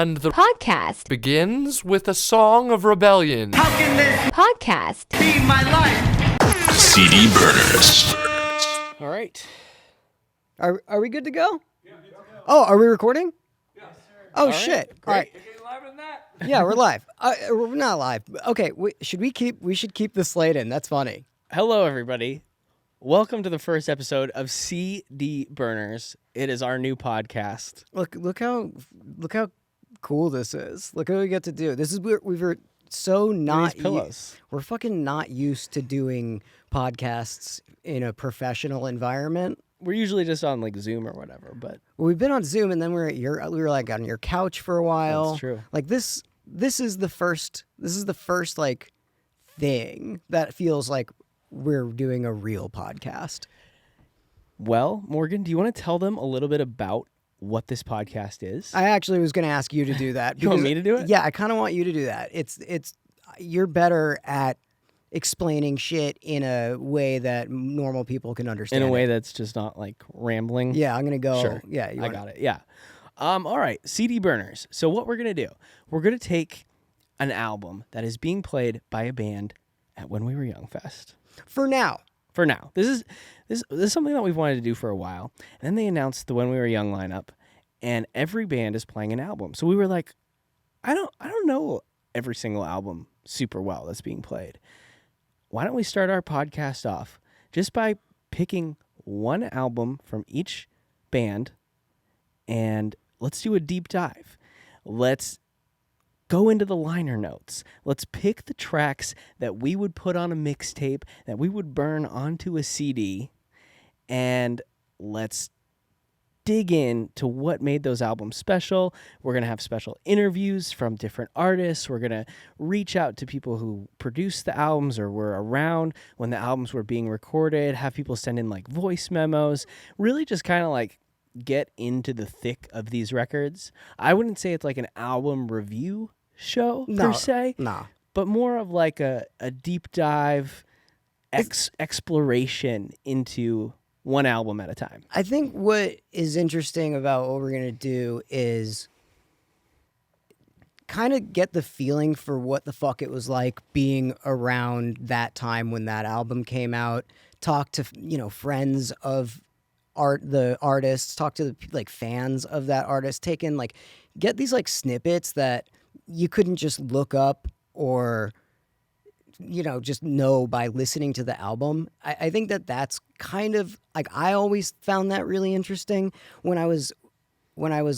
And the podcast begins with a song of rebellion. How can this podcast be my life? CD Burners. All right. Are we good to go? Yeah. Oh, are we recording? Yes, sir. Oh, shit. All right. Yeah, we're live. We're not live. Okay, we should keep the slate in. That's funny. Hello, everybody. Welcome to the first episode of CD Burners. It is our new podcast. Look how cool this is. Look what we get to do. This is we were so not pillows. We're fucking not used to doing podcasts in a professional environment. We're usually just on like Zoom or whatever, but We've been on Zoom, and then we were like on your couch for a while. That's true. Like this is the first like thing that feels like we're doing a real podcast. well, Morgan, do you want to tell them a little bit about what this podcast is? I actually was going to ask you to do that. You want me to do it? Yeah, I kind of want you to do that. It's you're better at explaining shit in a way that normal people can understand. In a way that's just not like rambling. Yeah, I'm going to go. Sure. Yeah, I got it. Yeah. All right. CD Burners. So what we're going to do, we're going to take an album that is being played by a band at When We Were Young Fest. For now. This is something that we've wanted to do for a while. And then they announced the When We Were Young lineup, and every band is playing an album. So we were like, I don't know every single album super well that's being played. Why don't we start our podcast off just by picking one album from each band, and let's do a deep dive. Let's go into the liner notes. Let's pick the tracks that we would put on a mixtape, that we would burn onto a CD, and let's dig into what made those albums special. We're going to have special interviews from different artists. We're going to reach out to people who produced the albums or were around when the albums were being recorded, have people send in like voice memos, really just kind of like get into the thick of these records. I wouldn't say it's like an album review show per se, but more of like a deep dive exploration into one album at a time. I think what is interesting about what we're going to do is kind of get the feeling for what the fuck it was like being around that time when that album came out, talk to, friends of the artists, talk to the like fans of that artist, get these like snippets that you couldn't just look up or just know by listening to the album. I think that's kind of like, I always found that really interesting when I was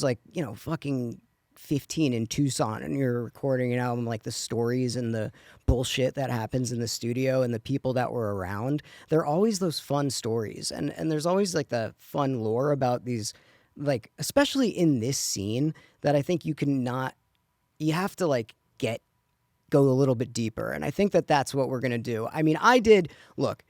like, fucking 15 in Tucson and you're recording an album, like the stories and the bullshit that happens in the studio and the people that were around. There are always those fun stories and there's always like the fun lore about these, like, especially in this scene that I think you have to like go a little bit deeper. And I think that's what we're going to do. I mean, look,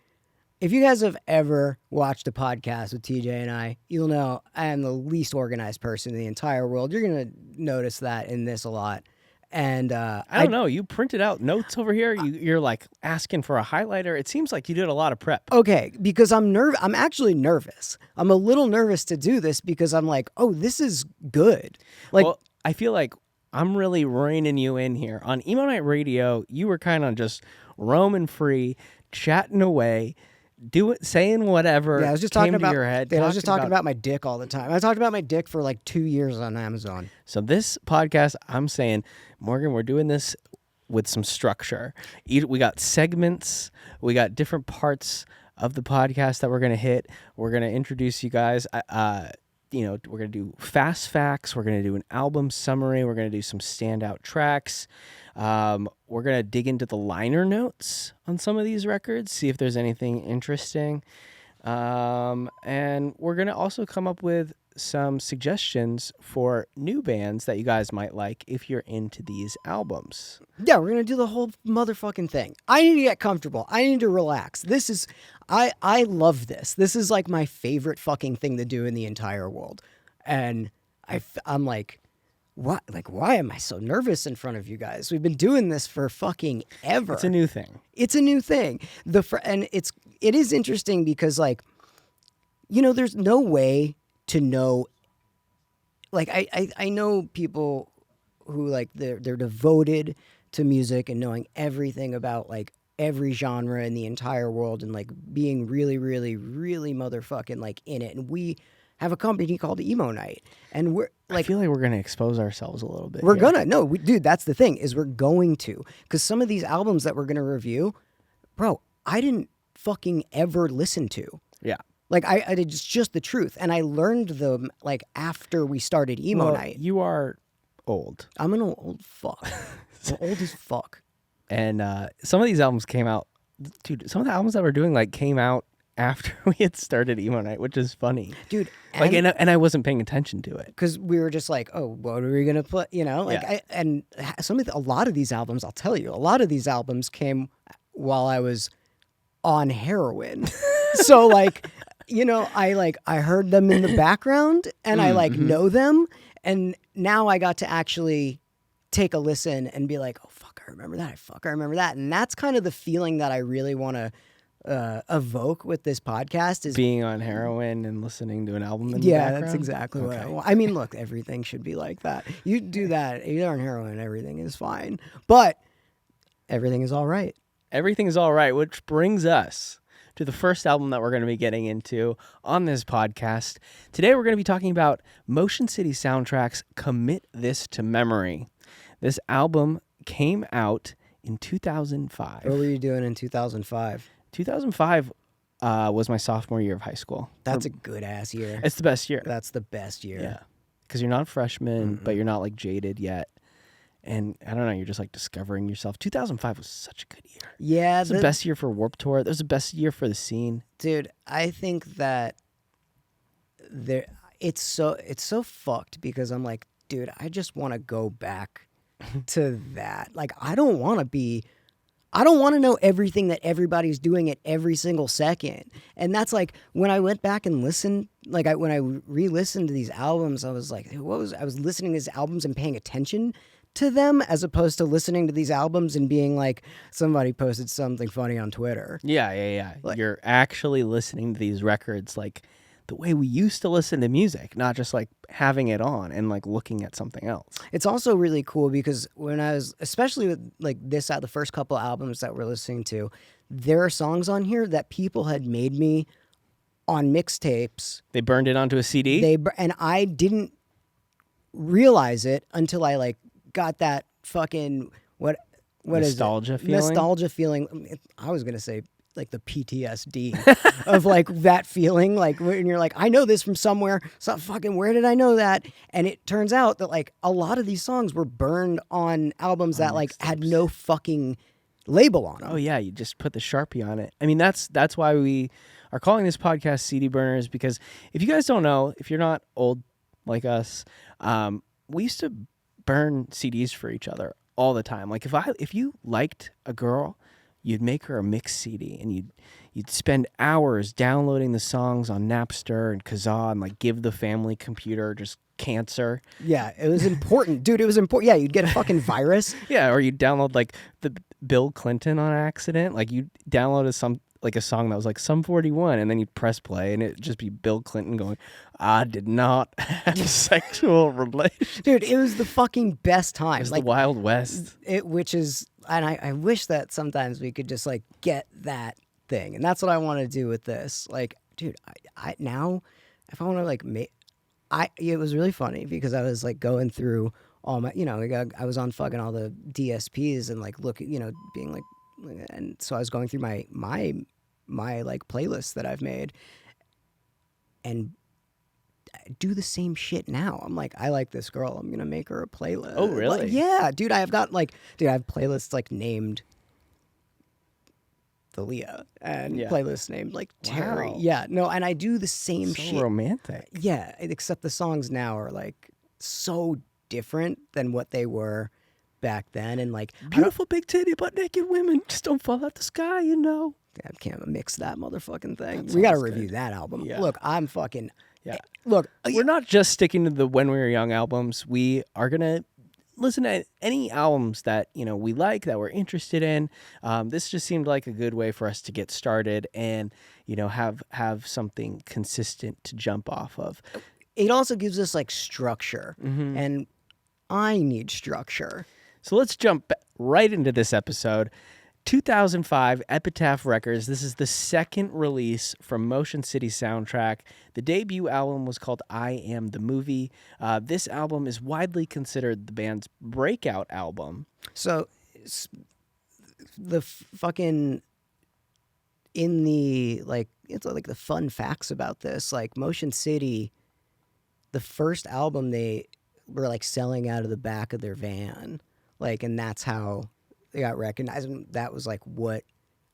if you guys have ever watched a podcast with TJ and I, you'll know I am the least organized person in the entire world. You're going to notice that in this a lot. And I don't know. You printed out notes over here. You're like asking for a highlighter. It seems like you did a lot of prep. Okay, because I'm actually nervous. I'm a little nervous to do this because I'm like, oh, this is good. Like, well, I feel like I'm really reining you in here. On Emo Night Radio, you were kind of just roaming free, chatting away, saying whatever. Yeah, I was just came talking about to your head. I was just talking about my dick all the time. I talked about my dick for like 2 years on Amazon. So this podcast, I'm saying, Morgan, we're doing this with some structure. We got segments. We got different parts of the podcast that we're going to hit. We're going to introduce you guys. We're going to do fast facts. We're going to do an album summary. We're going to do some standout tracks. We're going to dig into the liner notes on some of these records, see if there's anything interesting. And we're going to also come up with some suggestions for new bands that you guys might like if you're into these albums. Yeah, we're going to do the whole motherfucking thing. I need to get comfortable. I need to relax. I love this. This is like my favorite fucking thing to do in the entire world. And I'm like, what? Like, why am I so nervous in front of you guys? We've been doing this for fucking ever. It's a new thing. And it is interesting because, like, there's no way to know. Like, I know people who like they're devoted to music and knowing everything about like every genre in the entire world and like being really, really, really motherfucking like in it. And we have a company called Emo Night, and we're I like, feel like we're gonna expose ourselves a little bit. we're here. gonna no, dude. That's the thing is we're going to, because some of these albums that we're gonna review, bro, I didn't fucking ever listen to. Yeah. Like I did just the truth, and I learned them like after we started Emo Well, Night. you are old, I'm an old fuck. I'm old as fuck. and some of these albums came out. Dude, some of the albums that we're doing like came out after we had started Emo Night, which is funny. Dude, Like, and I wasn't paying attention to it. because we were just like, oh, what are we gonna put? You know, like, Yeah. a lot of these albums, I'll tell you, a lot of these albums came while I was on heroin. So like, you know, I heard them in the background, and I like know them, and now I got to actually take a listen and be like, oh fuck, I remember that. I remember that, and that's kind of the feeling that I really want to evoke with this podcast is Being on heroin and listening to an album in the yeah, background? that's exactly what I Okay. want. I mean, look, everything should be like that. You do that, you're on heroin, everything is fine. But everything is all right. Everything's all right, which brings us to the first album that we're going to be getting into on this podcast. Today, we're going to be talking about Motion City Soundtrack's Commit This to Memory. This album came out in 2005. What were you doing in 2005? 2005 was my sophomore year of high school. That's a good ass year. It's the best year. That's the best year. Yeah. Because you're not a freshman, but you're not like jaded yet. And I don't know, you're just like discovering yourself. 2005 was such a good year. Yeah, It was the best year for Warped Tour. It was the best year for the scene. dude. I think that it's so fucked because I'm like, dude, I just want to go back to that. Like, I don't want to know everything that everybody's doing at every single second. And that's like when I went back and listened, like when I re-listened to these albums, I was like, I was listening to these albums and paying attention to them as opposed to listening to these albums and being like, somebody posted something funny on Twitter. Yeah. Like- You're actually listening to these records like the way we used to listen to music, not just like having it on and like looking at something else. It's also really cool because when I was, especially with like this, the first couple albums that we're listening to, there are songs on here that people had made me on mixtapes. They burned it onto a CD? And I didn't realize it until I like got that fucking what Nostalgia is it? feeling? Nostalgia feeling. I was gonna say like the PTSD of like that feeling, like when you're like, I know this from somewhere. So fucking where did I know that? And it turns out that like a lot of these songs were burned on albums that like had no fucking label on them. Oh yeah, you just put the Sharpie on it. I mean, that's why we are calling this podcast CD Burners, because if you guys don't know, if you're not old like us, we used to burn CDs for each other all the time. Like if you liked a girl, you'd make her a mix CD, and you'd spend hours downloading the songs on Napster and Kazaa and like give the family computer just cancer. Yeah, it was important, dude. It was important. Yeah, you'd get a fucking virus. Yeah, or you'd download like the Bill Clinton on accident. Like you downloaded a song that was like Sum 41, and then you'd press play and it'd just be Bill Clinton going, I did not have sexual relations. Dude, it was the fucking best time. It was Like the Wild West. which is, and I wish that sometimes we could just like get that thing, and that's what I want to do with this. Like, dude, I now, if I want to like make, it was really funny because I was like going through all my, you know, like I was on fucking all the DSPs and like looking, you know, being like, and so I was going through my like playlists that I've made, and I do the same shit now. I'm like, I like this girl, I'm gonna make her a playlist. Oh, really? Like, yeah, dude. I have playlists like named Thalia and Yeah. playlists named like Terry. Wow. Yeah, no, and I do the same So shit. romantic. Yeah, except the songs now are like so different than what they were back then, and like Beautiful big titty butt naked women just don't fall out the sky, you know. I can't mix that motherfucking thing. That We gotta sounds review good. that album. Yeah. Look, I'm fucking. Yeah. Look, We're not just sticking to the When We Were Young albums. We are gonna listen to any albums that, you know, we like, that we're interested in. This just seemed like a good way for us to get started and, you know, have something consistent to jump off of. it also gives us like structure, and I need structure. So let's jump right into this episode. 2005, Epitaph Records. This is the second release from Motion City Soundtrack. The debut album was called I Am the Movie. This album is widely considered the band's breakout album. So the fucking in the like it's like the fun facts about this, like Motion City, the first album they were like selling out of the back of their van, like, and that's how they got recognized. And that was like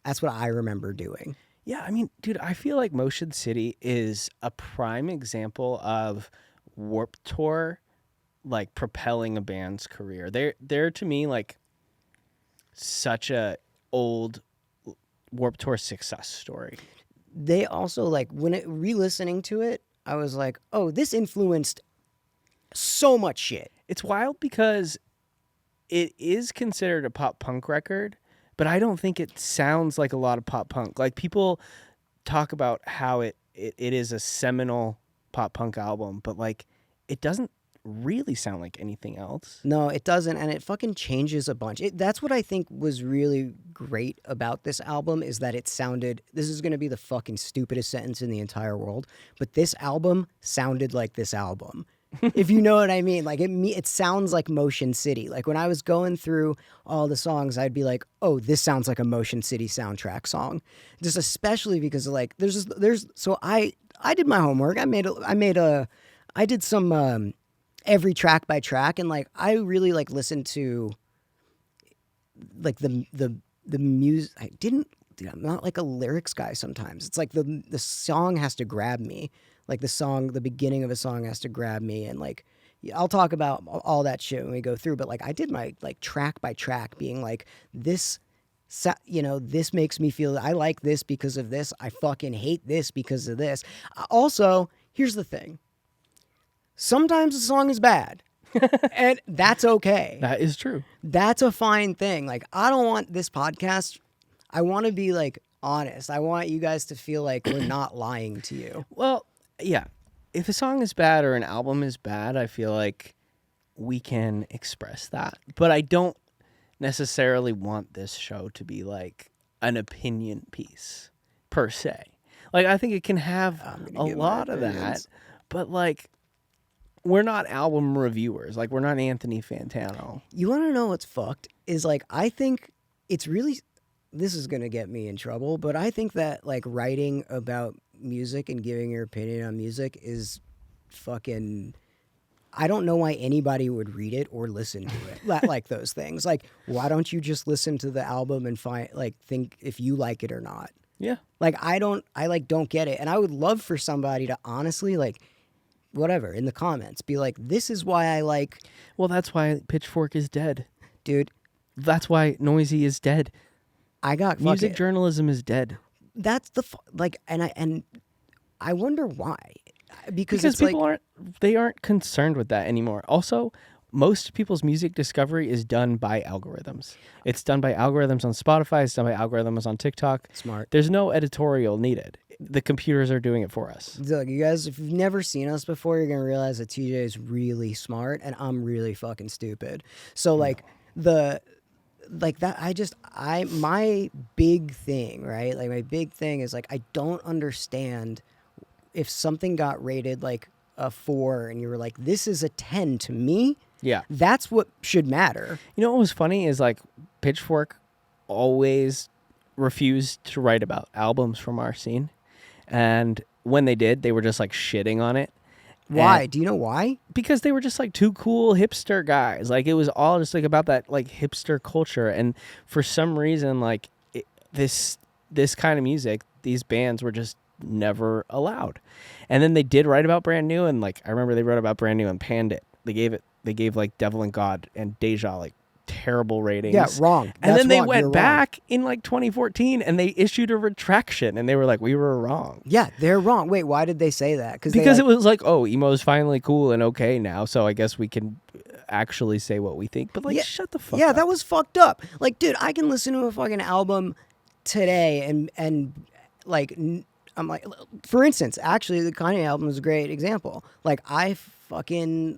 that's what I remember doing. Yeah, I mean, dude, I feel like Motion City is a prime example of Warped Tour, like, propelling a band's career. They're to me like such a old Warped Tour success story. They also, like, when re-listening to it, I was like, oh, this influenced so much shit. It's wild because it is considered a pop punk record, but I don't think it sounds like a lot of pop punk. Like, people talk about how it is a seminal pop punk album, but like it doesn't really sound like anything else. No, it doesn't, and it fucking changes a bunch. That's what I think was really great about this album, is that it sounded, this is going to be the fucking stupidest sentence in the entire world, but this album sounded like this album. If you know what I mean. Like, it sounds like Motion City. Like, when I was going through all the songs, I'd be like, oh, this sounds like a Motion City soundtrack song. Just especially because, like, so I did my homework. I did some every track by track, and like I really like listened to like the music. I'm not like a lyrics guy sometimes. It's like the song has to grab me. Like the beginning of a song has to grab me, and like I'll talk about all that shit when we go through. But like I did my like track by track, being like this, this makes me feel I like this because of this. I fucking hate this because of this. Also, here's the thing. Sometimes the song is bad, and that's okay. That is true. That's a fine thing. Like, I don't want this podcast. I want to be like honest. I want you guys to feel like we're not lying to you. Well, yeah. If a song is bad or an album is bad, I feel like we can express that. But I don't necessarily want this show to be like an opinion piece per se. Like, I think it can have a lot of that, but like, we're not album reviewers. Like, we're not Anthony Fantano. You want to know what's fucked? Is like, I think it's really, this is going to get me in trouble, but I think that like writing about music and giving your opinion on music is fucking, I don't know why anybody would read it or listen to it. Like those things. Like, why don't you just listen to the album and think if you like it or not? Yeah. Like, I don't get it. And I would love for somebody to honestly, like, whatever, in the comments, be like, this is why I like. Well, that's why Pitchfork is dead. Dude. That's why Noisy is dead. Music journalism is dead. That's and I wonder why. Because it's people aren't concerned with that anymore. Also, most people's music discovery is done by algorithms. It's done by algorithms on Spotify. It's done by algorithms on TikTok. Smart. There's no editorial needed. The computers are doing it for us. Look, you guys, if you've never seen us before, you're going to realize that TJ is really smart and I'm really fucking stupid. So, like, my big thing, right? Like, my big thing is, like, I don't understand if something got rated, like, a 4 and you were like, this is a 10 to me. Yeah. That's what should matter. You know what was funny is, like, Pitchfork always refused to write about albums from our scene. And when they did, they were just like shitting on it. Why? Do you know why? Because they were just like two cool hipster guys. Like, it was all just like about that like hipster culture. And for some reason, like this kind of music, these bands were just never allowed. And then they did write about Brand New, and like I remember they wrote about Brand New and panned it. They gave like Devil and God and Deja like terrible ratings. Yeah, wrong. And then they went back in like 2014 and they issued a retraction and they were like, we were wrong. Yeah, they're wrong. Wait, why did they say that? Because it was like, oh, emo is finally cool and okay now, so I guess we can actually say what we think. But like, shut the fuck up. Yeah, that was fucked up. Like, dude, I can listen to a fucking album today and like, I'm like, for instance, actually, the Kanye album is a great example. Like, the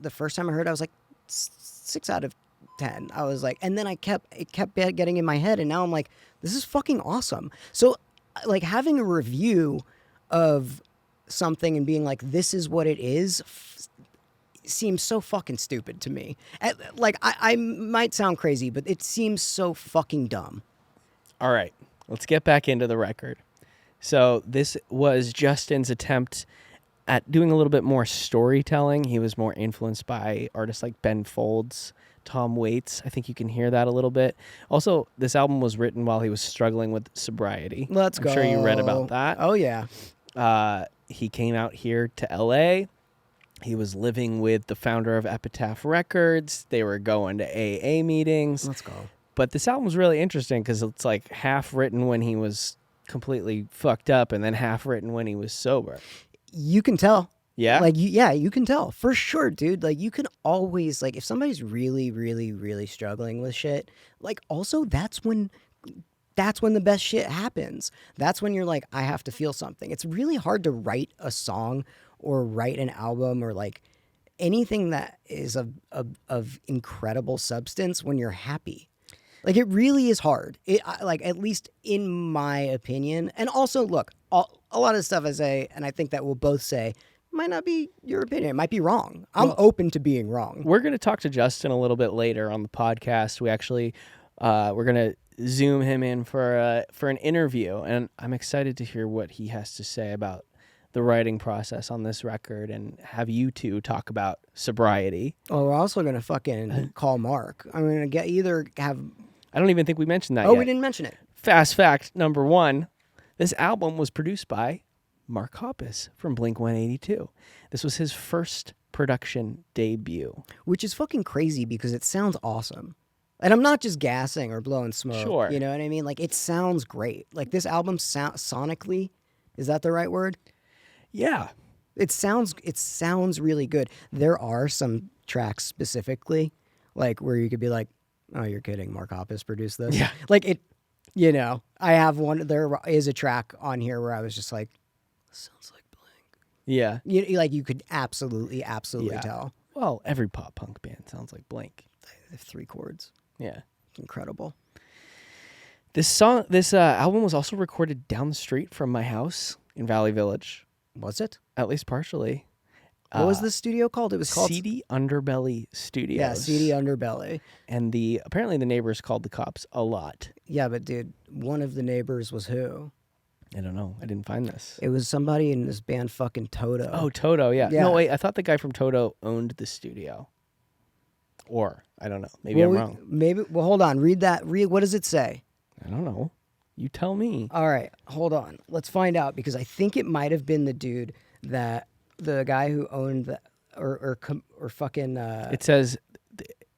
first time I heard it, I was like, 6 out of 10. I was like, and then it kept getting in my head, and now I'm like, this is fucking awesome. So, like, having a review of something and being like, this is what it is, seems so fucking stupid to me. Like, I might sound crazy, but it seems so fucking dumb. All right, let's get back into the record. So this was Justin's attempt at doing a little bit more storytelling. He was more influenced by artists like Ben Folds, Tom Waits. I think you can hear that a little bit. Also, this album was written while he was struggling with sobriety. Let's go. I'm sure you read about that. Oh, yeah. He came out here to L.A. He was living with the founder of Epitaph Records. They were going to AA meetings. Let's go. But this album was really interesting because it's like half written when he was completely fucked up and then half written when he was sober. You can tell. Yeah? Like, you can tell. For sure, dude. Like, you can always, like, if somebody's really, really, really struggling with shit, like, also, that's when the best shit happens. That's when you're like, I have to feel something. It's really hard to write a song or write an album or, like, anything that is of incredible substance when you're happy. Like, it really is hard. Like, at least in my opinion. And also, look, a lot of the stuff I say, and I think that we'll both say, might not be your opinion. It might be wrong. I'm open to being wrong. We're going to talk to Justin a little bit later on the podcast. We actually, we're going to Zoom him in for an interview, and I'm excited to hear what he has to say about the writing process on this record and have you two talk about sobriety. Oh, we're also going to fucking call Mark. I'm going to I don't even think we mentioned that yet. Oh, we didn't mention it. Fast fact number 1, this album was produced by Mark Hoppus from Blink-182. This was his first production debut. Which is fucking crazy because it sounds awesome. And I'm not just gassing or blowing smoke. Sure. You know what I mean? Like, it sounds great. Like, this album sonically, is that the right word? Yeah. It sounds really good. There are some tracks specifically, like, where you could be like, oh, you're kidding, Mark Hoppus produced this? Yeah. Like, it, you know, I have one, there is a track on here where I was just like, sounds like Blink. Yeah. You could absolutely tell. Well, every pop punk band sounds like Blink. They have 3 chords. Yeah. Incredible. This album was also recorded down the street from my house in Valley Village. Was it? At least partially. What was the studio called? It was called Seedy Underbelly Studios. Yeah, Seedy Underbelly. And apparently the neighbors called the cops a lot. Yeah, but dude, one of the neighbors was who? I don't know. I didn't find this. It was somebody in this band fucking Toto. Oh, Toto, yeah. Yeah. No, wait, I thought the guy from Toto owned the studio. Or, I don't know. Maybe I'm wrong. Well, hold on. Read that. What does it say? I don't know. You tell me. All right, hold on. Let's find out because I think it might have been the dude the guy who owned the or fucking. It says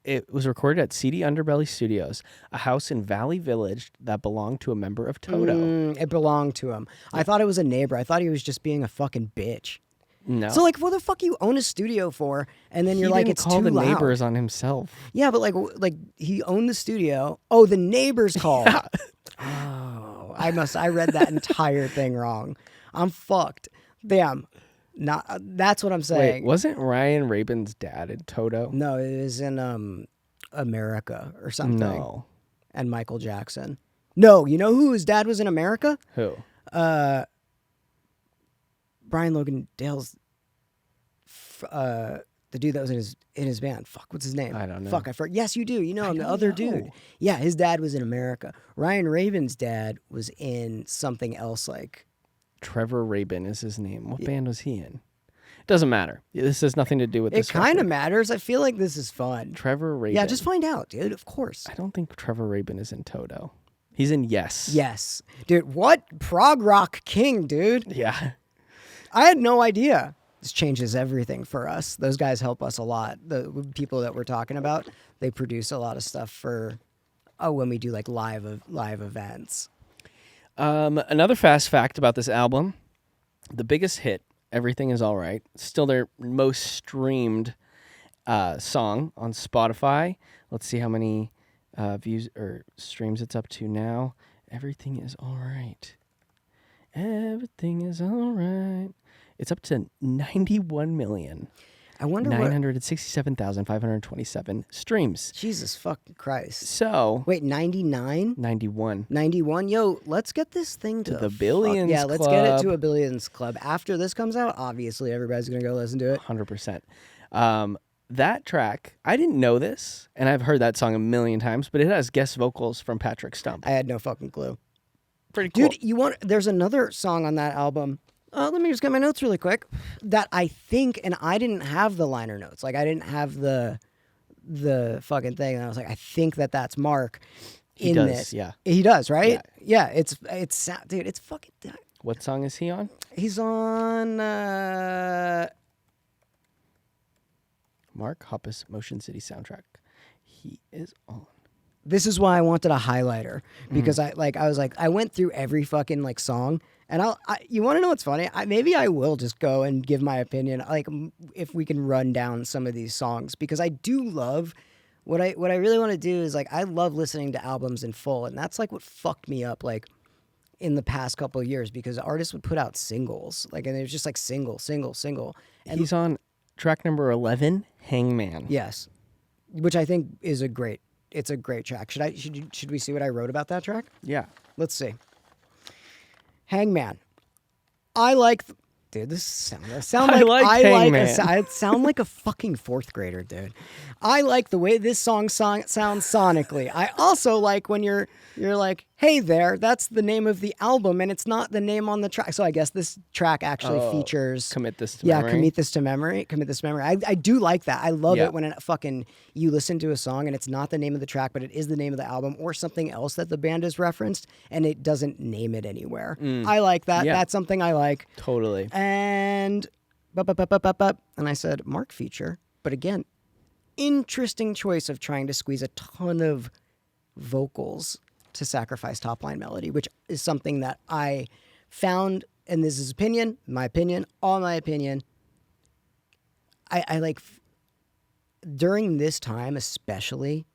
it was recorded at Seedy Underbelly Studios, a house in Valley Village that belonged to a member of Toto. It belonged to him. Yeah. I thought it was a neighbor. I thought he was just being a fucking bitch. No. So like, what the fuck you own a studio for? And then you're like, it's call too the loud. neighbors on himself. Yeah, but like he owned the studio. Oh, the neighbors called. Yeah. Oh, I read that entire thing wrong. I'm fucked. Damn. That's what I'm saying. Wait, wasn't Ryan Rabin's dad in Toto? No, it was in America or something. No. And Michael Jackson. No, you know who his dad was in America? Who? Brian Logan Dale's the dude that was in his band. Fuck, what's his name? I don't know. Fuck, I forgot. Yes, you do. You know him, the don't other know. dude. Yeah, his dad was in America. Ryan Rabin's dad was in something else like Trevor Rabin is his name. What band was he in? Doesn't matter. This has nothing to do with this. It kind of matters. I feel like this is fun. Trevor Rabin. Yeah, just find out, dude. Of course. I don't think Trevor Rabin is in Toto. He's in Yes. Yes. Dude, what? Prog rock king, dude. Yeah. I had no idea. This changes everything for us. Those guys help us a lot. The people that we're talking about, they produce a lot of stuff for when we do like live events. Another fast fact about this album, the biggest hit, Everything Is All Right, still their most streamed song on Spotify. Let's see how many views or streams it's up to now. Everything Is All Right. Everything is all right. It's up to 91 million. I wonder what. 967,527 streams. Jesus fucking Christ. So Wait, 99? 91. 91? Yo, let's get this thing to the billions Yeah, let's get it club. to a billions club. After this comes out, obviously everybody's going to go listen to it. 100%. That track, I didn't know this, and I've heard that song a million times, but it has guest vocals from Patrick Stump. I had no fucking clue. Pretty cool. Dude, there's another song on that album. Let me just get my notes really quick. That I think, and I didn't have the liner notes. Like, I didn't have the fucking thing. And I was like, I think that's Mark in this. Yeah. He does, right? Yeah, it's dude, it's fucking... What song is he on? He's on... Mark Hoppus Motion City soundtrack. He is on. This is why I wanted a highlighter, because I went through every fucking like song, and you want to know what's funny? Maybe I will just go and give my opinion, like if we can run down some of these songs, because I do love what I really want to do is like I love listening to albums in full, and that's like what fucked me up like in the past couple of years, because artists would put out singles, like, and it was just like single, and he's on track number 11, Hangman. Yes, which I think is a great track. Should we see what I wrote about that track? Yeah. Let's see. Hangman. I like... Dude, this sound Hangman. I sound like a fucking fourth grader, dude. I like the way this song sounds sonically. I also like when you're like, hey there, that's the name of the album, and it's not the name on the track. So I guess this track actually features... Commit This to Memory. Commit This to Memory. I do like that. I love it when you listen to a song and it's not the name of the track, but it is the name of the album or something else that the band has referenced, and it doesn't name it anywhere. I like that. Yeah. That's something I like. Totally. And I said, Mark feature. But again, interesting choice of trying to squeeze a ton of vocals to sacrifice top line melody, which is something that I found, and this is my opinion, all my opinion. I like during this time, especially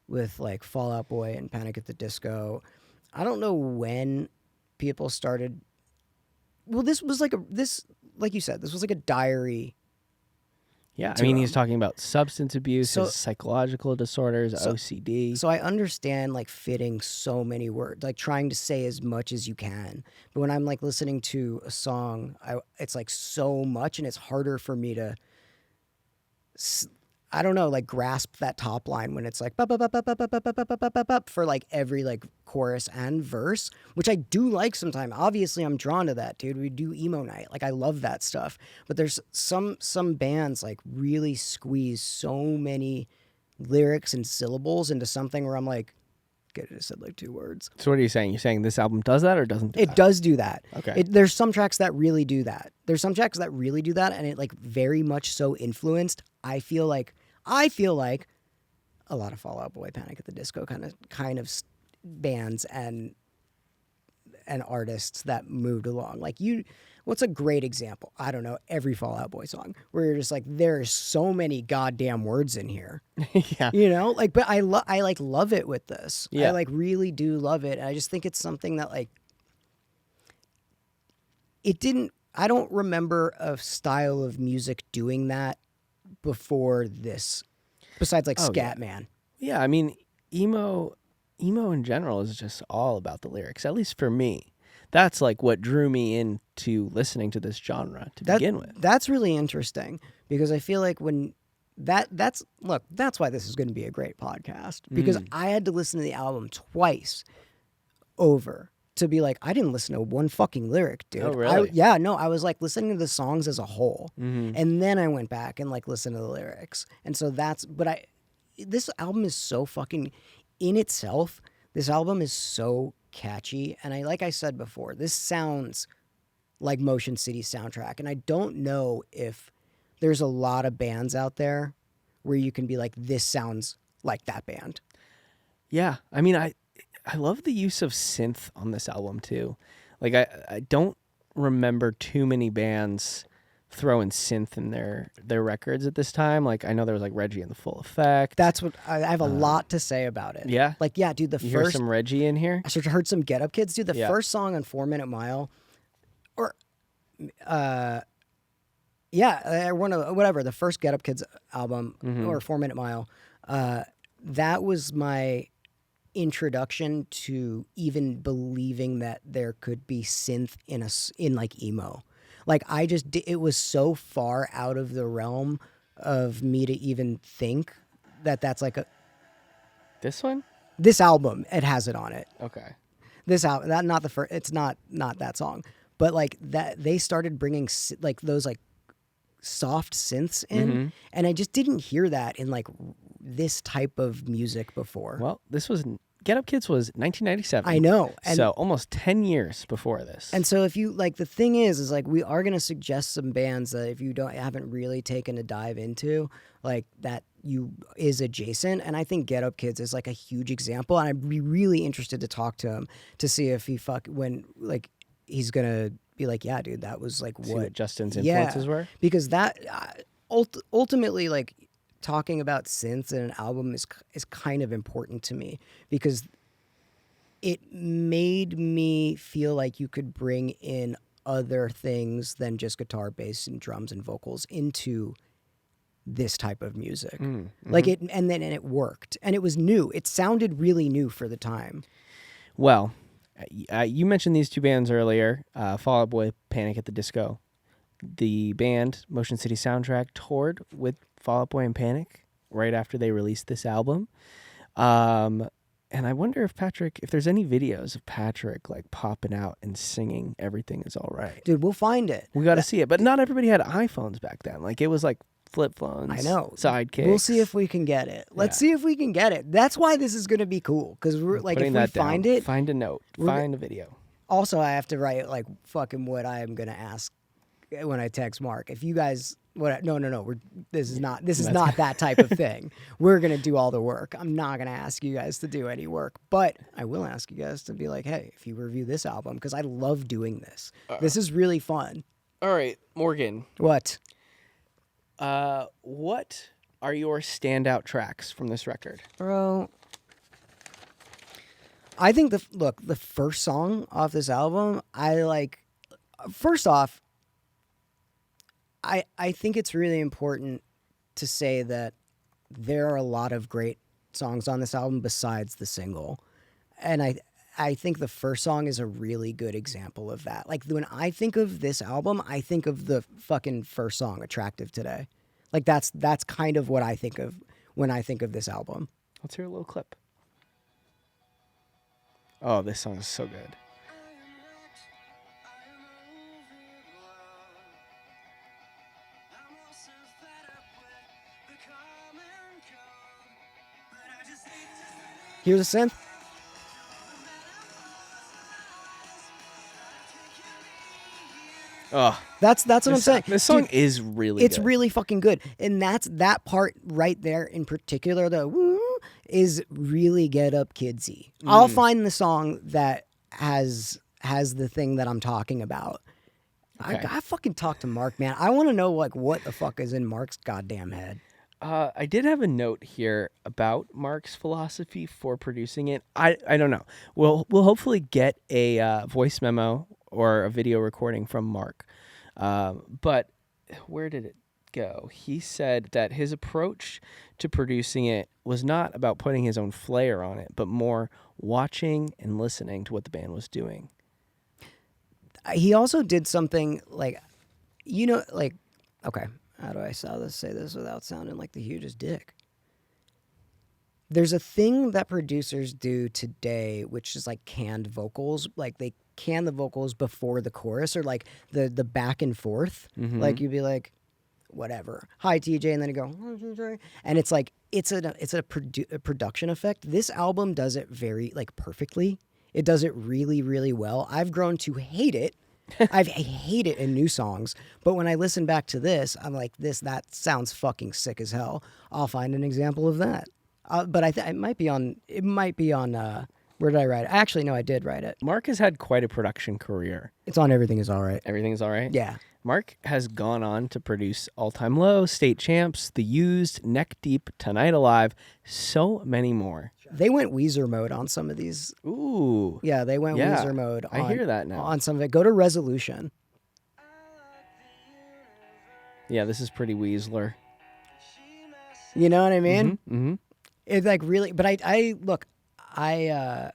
with like Fall Out Boy and Panic at the Disco, I don't know when people started. Well, this was like like you said, this was like a diary. Yeah, I mean, he's talking about substance abuse, his psychological disorders, OCD. So I understand like fitting so many words, like trying to say as much as you can. But when I'm like listening to a song, it's like so much, and it's harder for me to, I don't know, like grasp that top line when it's like for like every like chorus and verse, which I do like sometimes. Obviously, I'm drawn to that, dude. We do emo night, like I love that stuff. But there's some bands like really squeeze so many lyrics and syllables into something where I'm like, get it said like 2 words. So what are you saying? You're saying this album does that or doesn't do that? It does do that. Okay. There's some tracks that really do that. And it like very much so influenced. I feel like a lot of Fall Out Boy, Panic at the Disco kind of bands and artists that moved along. Like what's a great example? I don't know, every Fall Out Boy song where you're just like, there's so many goddamn words in here. Yeah. You know, like, but I love it with this. Yeah. I like really do love it. And I just think it's something that like, I don't remember a style of music doing that before this, besides like Scatman. Yeah, I mean, emo in general is just all about the lyrics, at least for me. That's like what drew me into listening to this genre to begin with. That's really interesting, because I feel like when that's why this is going to be a great podcast, because I had to listen to the album twice over to be like, I didn't listen to one fucking lyric, dude. Oh, really? I was like listening to the songs as a whole. And then I went back and like listened to the lyrics. And so this album is so fucking, in itself, this album is so catchy. And like I said before, this sounds like Motion City soundtrack. And I don't know if there's a lot of bands out there where you can be like, this sounds like that band. Yeah, I mean, I love the use of synth on this album too. Like I don't remember too many bands throwing synth in their records at this time. Like I know there was like Reggie and the Full Effect. That's what I have a lot to say about it. Yeah? Like, yeah, dude, You hear some Reggie in here? I heard some Get Up Kids, dude. The Yeah. first song on 4 Minute Mile, or Yeah, one of whatever the first Get Up Kids album Mm-hmm. or 4 Minute Mile. That was my introduction to even believing that there could be synth in like emo. Like it was so far out of the realm of me to even think that that's like This one? this album. It has it on it. Okay. This album, that not the first. It's not that song, but like that they started bringing like those like soft synths in, and I just didn't hear that in like this type of music before. Well, this was Get Up Kids was 1997. I know, and So almost 10 years before this. And so if you like, the thing is like we are gonna suggest some bands that if you haven't really taken a dive into, like that is adjacent. And I think Get Up Kids is like a huge example. And I'd be really interested to talk to him to see if he's gonna be like, yeah, dude, that was like See what Justin's influences were. Because that ultimately like talking about synths in an album is kind of important to me because it made me feel like you could bring in other things than just guitar, bass, and drums and vocals into this type of music. Like it, and it worked, and it was new. It sounded really new for the time. Well, you mentioned these two bands earlier, Fall Out Boy, Panic at the Disco. The band Motion City Soundtrack toured with Fall Out Boy and Panic right after they released this album. And I wonder if there's any videos of Patrick like popping out and singing "Everything Is All Right." Dude, we'll find it. We got to see it, but not everybody had iPhones back then. Like it was like flip phones. I know. Sidekicks. We'll see if we can get it. Let's see if we can get it. That's why this is going to be cool because we're like, Putting if we that down. find it, find a note, find a video. Also, I have to write like fucking what I am going to ask when I text Mark. If you guys, no, this is not that type of thing. We're gonna do all the work. I'm not gonna ask you guys to do any work, but I will ask you guys to be like, hey, if you review this album, because I love doing this. This is really fun. All right, Morgan. What? What are your standout tracks from this record? Bro, I think the first song off this album, I like. First off, I think it's really important to say that there are a lot of great songs on this album besides the single. And I think the first song is a really good example of that. Like when I think of this album, I think of the fucking first song, Attractive Today. Like that's kind of what I think of when I think of this album. Let's hear a little clip. Oh, this song is so good. Here's a synth. Oh, That's what I'm saying. This song Dude, is really it's good. really fucking good. And that part right there in particular, the woo, is really Get Up Kidsy. I'll find the song that has the thing that I'm talking about. Okay. I fucking talk to Mark, man. I want to know like what the fuck is in Mark's goddamn head. I did have a note here about Mark's philosophy for producing it. I don't know. We'll hopefully get a voice memo or a video recording from Mark. But where did it go? He said that his approach to producing it was not about putting his own flair on it, but more watching and listening to what the band was doing. He also did something like, okay, how do I say this without sounding like the hugest dick? There's a thing that producers do today, which is like canned vocals. Like they can the vocals before the chorus or like the back and forth. Mm-hmm. Like you'd be like, whatever, hi TJ, and then you go, hi TJ, and it's like it's a production effect. This album does it very like perfectly. It does it really, really well. I've grown to hate it. I hate it in new songs, but when I listen back to this, I'm like, that sounds fucking sick as hell. I'll find an example of that. But it might be on. Where did I write it? Actually, no, I did write it. Mark has had quite a production career. It's on Everything Is All Right. Everything's all right? Yeah. Mark has gone on to produce All Time Low, State Champs, The Used, Neck Deep, Tonight Alive, so many more. They went Weezer mode on some of these. Ooh. Yeah, they went Yeah, Weezer mode. I hear that now. On some of it. Go to Resolution. Yeah, this is pretty Weasler. You know what I mean? Mm-hmm. It's like really, but I look, the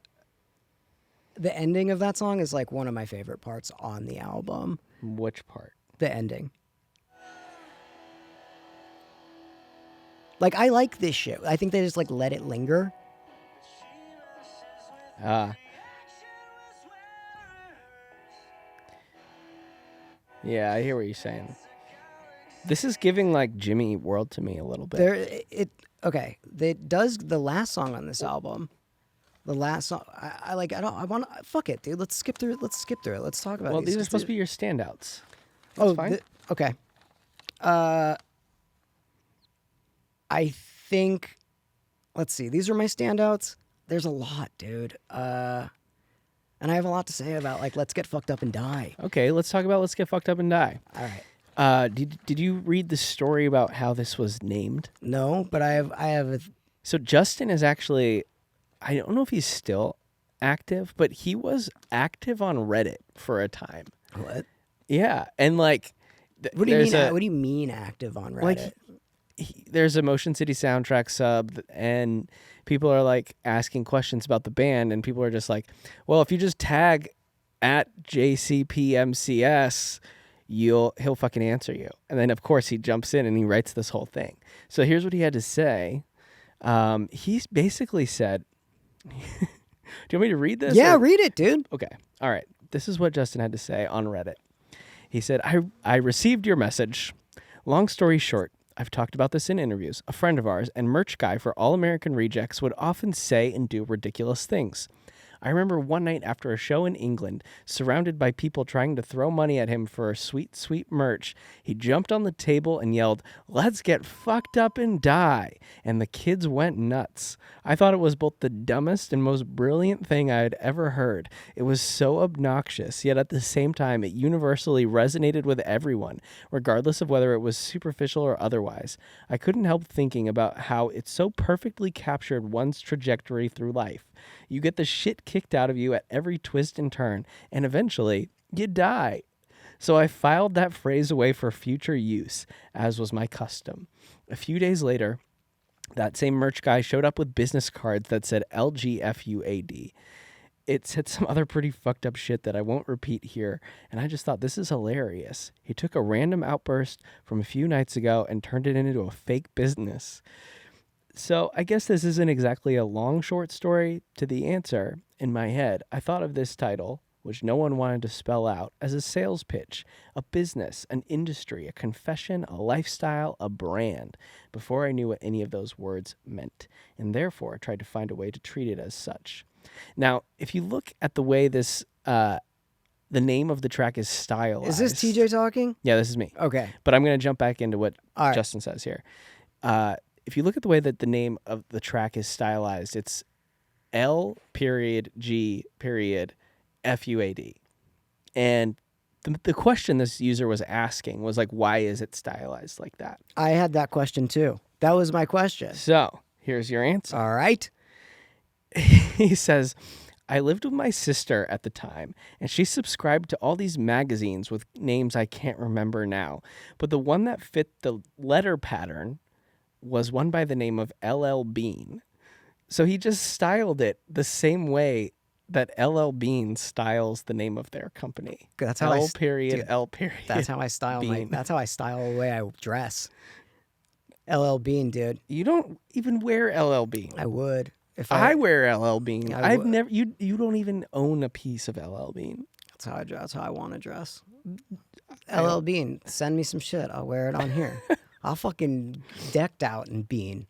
ending of that song is like one of my favorite parts on the album. Which part? The ending. Like, I like this shit. I think they just like let it linger. Yeah, I hear what you're saying. This is giving like Jimmy Eat World to me a little bit. Okay. It does the last song on this album. The last song, I want to, fuck it, dude. Let's skip through it. Let's talk about Well, these. these are supposed to be your standouts. Oh, fine. Okay. I think, let's see. These are my standouts. There's a lot, dude. And I have a lot to say about like Let's Get Fucked Up and Die. Okay, let's talk about Let's Get Fucked Up and Die. All right. Did you read the story about how this was named? No, but I have So Justin is actually, I don't know if he's still active, but he was active on Reddit for a time. what? Yeah, and like, What do you mean? What do you mean active on Reddit? like, there's a Motion City soundtrack sub, and people are like asking questions about the band, and people are just like, well, if you just tag at JCPMCS, he'll fucking answer you. And then of course he jumps in and he writes this whole thing. So here's what he had to say. He's basically said, do you want me to read this? Yeah, read it, dude. Okay. All right. This is what Justin had to say on Reddit. He said, I received your message. Long story short, I've talked about this in interviews. A friend of ours and merch guy for All American Rejects would often say and do ridiculous things. I remember one night after a show in England, surrounded by people trying to throw money at him for sweet, sweet merch, he jumped on the table and yelled, "Let's get fucked up and die." And the kids went nuts. I thought it was both the dumbest and most brilliant thing I had ever heard. It was so obnoxious, yet at the same time, it universally resonated with everyone, regardless of whether it was superficial or otherwise. I couldn't help thinking about how it so perfectly captured one's trajectory through life. You get the shit kicked out of you at every twist and turn, and eventually, you die. So I filed that phrase away for future use, as was my custom. A few days later, that same merch guy showed up with business cards that said LGFUAD. It said some other pretty fucked up shit that I won't repeat here, and I just thought, this is hilarious. He took a random outburst from a few nights ago and turned it into a fake business. So I guess this isn't exactly a long, short story to the answer. In my head, I thought of this title, which no one wanted to spell out, as a sales pitch, a business, an industry, a confession, a lifestyle, a brand, before I knew what any of those words meant, and therefore tried to find a way to treat it as such. Now, if you look at the way this, the name of the track is stylized. Is this TJ talking? Yeah, this is me. Okay. But I'm going to jump back into what All right. Justin says here. If you look at the way that the name of the track is stylized, it's L.G.FUAD. And the question this user was asking was like, why is it stylized like that? I had that question too. That was my question. So here's your answer. All right. He says, I lived with my sister at the time, and she subscribed to all these magazines with names I can't remember now. But the one that fit the letter pattern was one by the name of LL Bean. So he just styled it the same way that LL Bean styles the name of their company. That's how L. That's how I style that's how I style the way I dress. LL Bean, dude. You don't even wear LL Bean. I would. If I wear LL Bean. I I've would. never you don't even own a piece of LL Bean. That's how I want to dress. LL Bean, send me some shit. I'll wear it on here. I'll fucking decked out in Bean.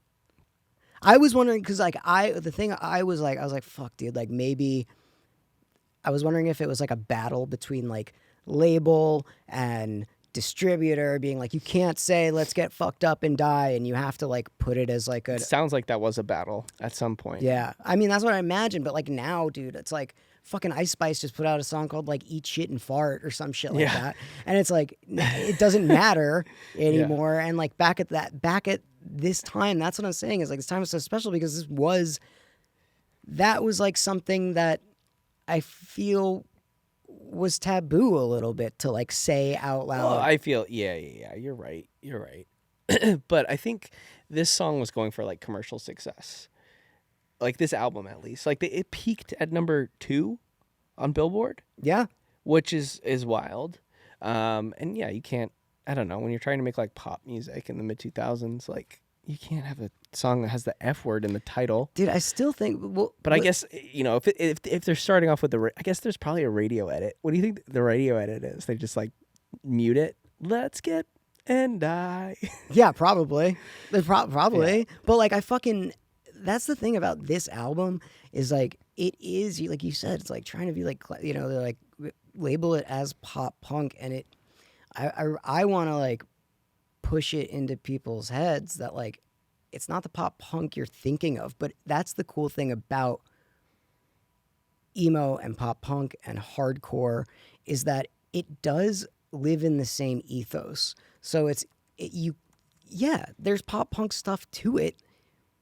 I was wondering because like I was like fuck, dude. Like maybe I was wondering if it was like a battle between like label and distributor, being like, you can't say "let's get fucked up and die," and you have to like put it as like a. It sounds like that was a battle at some point. Yeah, I mean that's what I imagined, but like now, dude, it's like fucking Ice Spice just put out a song called like "Eat Shit and Fart" or some shit like that, and it's like it doesn't matter anymore. And like back at this time, that's what I'm saying is like this time was so special because that was like something that I feel was taboo a little bit to like say out loud. Well, I feel yeah. You're right. But I think this song was going for like commercial success, like this album at least. Like it peaked at number 2 on Billboard, Yeah. which is wild. And yeah, you can't. I don't know, when you're trying to make like pop music in the mid 2000s, like you can't have a song that has the F word in the title. Dude, I still think. Well, But I guess, you know, if they're starting off with I guess there's probably a radio edit. What do you think the radio edit is? They just like mute it. Let's get and die. Yeah, probably. Probably. Yeah. But like that's the thing about this album is like it is like you said, it's like trying to be like, you know, they're like label it as pop punk, and I want to like push it into people's heads that like it's not the pop punk you're thinking of, but that's the cool thing about emo and pop punk and hardcore is that it does live in the same ethos. So there's pop punk stuff to it,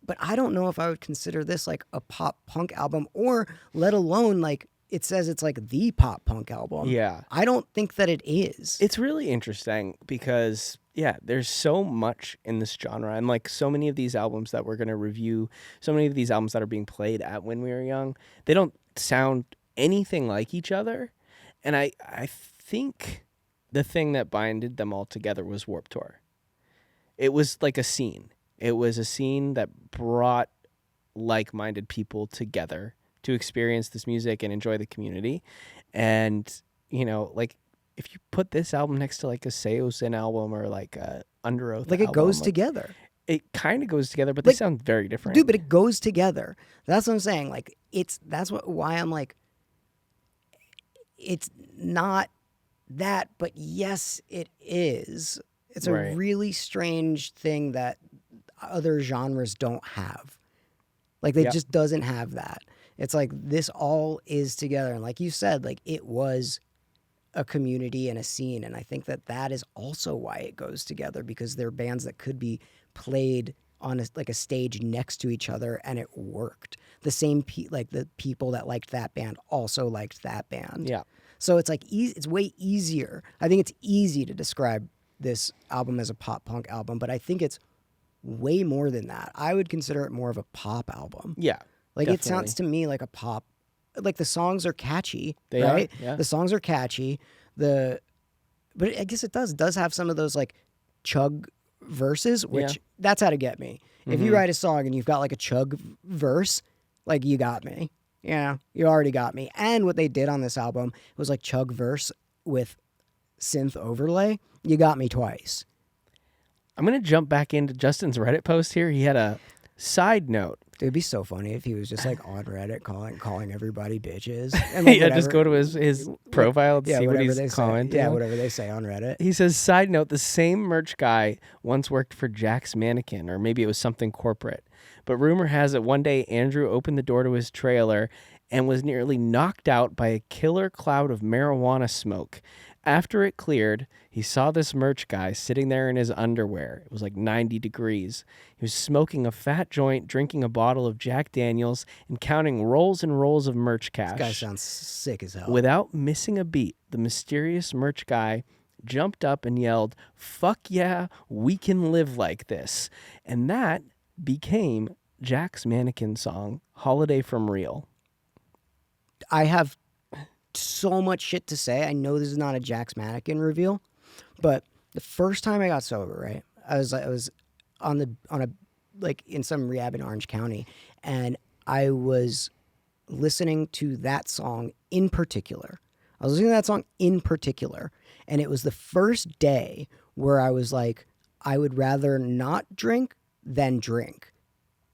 but I don't know if I would consider this like a pop punk album, or let alone like it says it's like the pop punk album. Yeah. I don't think that it is. It's really interesting because, yeah, there's so much in this genre. And like so many of these albums that we're going to review, so many of these albums that are being played at When We Were Young, they don't sound anything like each other. And I think the thing that binded them all together was Warped Tour. It was like a scene. It was a scene that brought like-minded people together to experience this music and enjoy the community. And, you know, like if you put this album next to like a Seosin album or like a Under Oath like album, it goes together. It kind of goes together, but they sound very different. Dude, but it goes together. That's what I'm saying. Like why I'm like, it's not that, but yes, it is. It's a really strange thing that other genres don't have. Like they just doesn't have that. It's like this all is together. And like you said, like it was a community and a scene. And I think that is also why it goes together, because they're bands that could be played on a stage next to each other and it worked. The same like the people that liked that band also liked that band. Yeah. So it's like it's way easier. I think it's easy to describe this album as a pop punk album, but I think it's way more than that. I would consider it more of a pop album. Yeah. Like definitely. It sounds to me like a pop, like the songs are catchy, They right? are, yeah. The songs are catchy. But I guess it does have some of those like chug verses, which that's how to get me. Mm-hmm. If you write a song and you've got like a chug verse, like you got me. Yeah, you already got me. And what they did on this album was like chug verse with synth overlay. You got me twice. I'm going to jump back into Justin's Reddit post here. He had a side note. It'd be so funny if he was just like on Reddit calling everybody bitches. And like yeah, just go to his profile and see what he's commenting. Yeah, whatever they say on Reddit. He says, side note, the same merch guy once worked for Jack's Mannequin, or maybe it was something corporate. But rumor has it one day Andrew opened the door to his trailer and was nearly knocked out by a killer cloud of marijuana smoke. After it cleared, he saw this merch guy sitting there in his underwear. It was like 90 degrees. He was smoking a fat joint, drinking a bottle of Jack Daniels, and counting rolls and rolls of merch cash. This guy sounds sick as hell. Without missing a beat, the mysterious merch guy jumped up and yelled, "Fuck yeah, we can live like this." And that became Jack's Mannequin song, Holiday from Real. I have so much shit to say. I know this is not a Jack's Mannequin reveal, but the first time I got sober, right? I was on a like in some rehab in Orange County, and I was listening to that song in particular. And it was the first day where I was like, I would rather not drink than drink.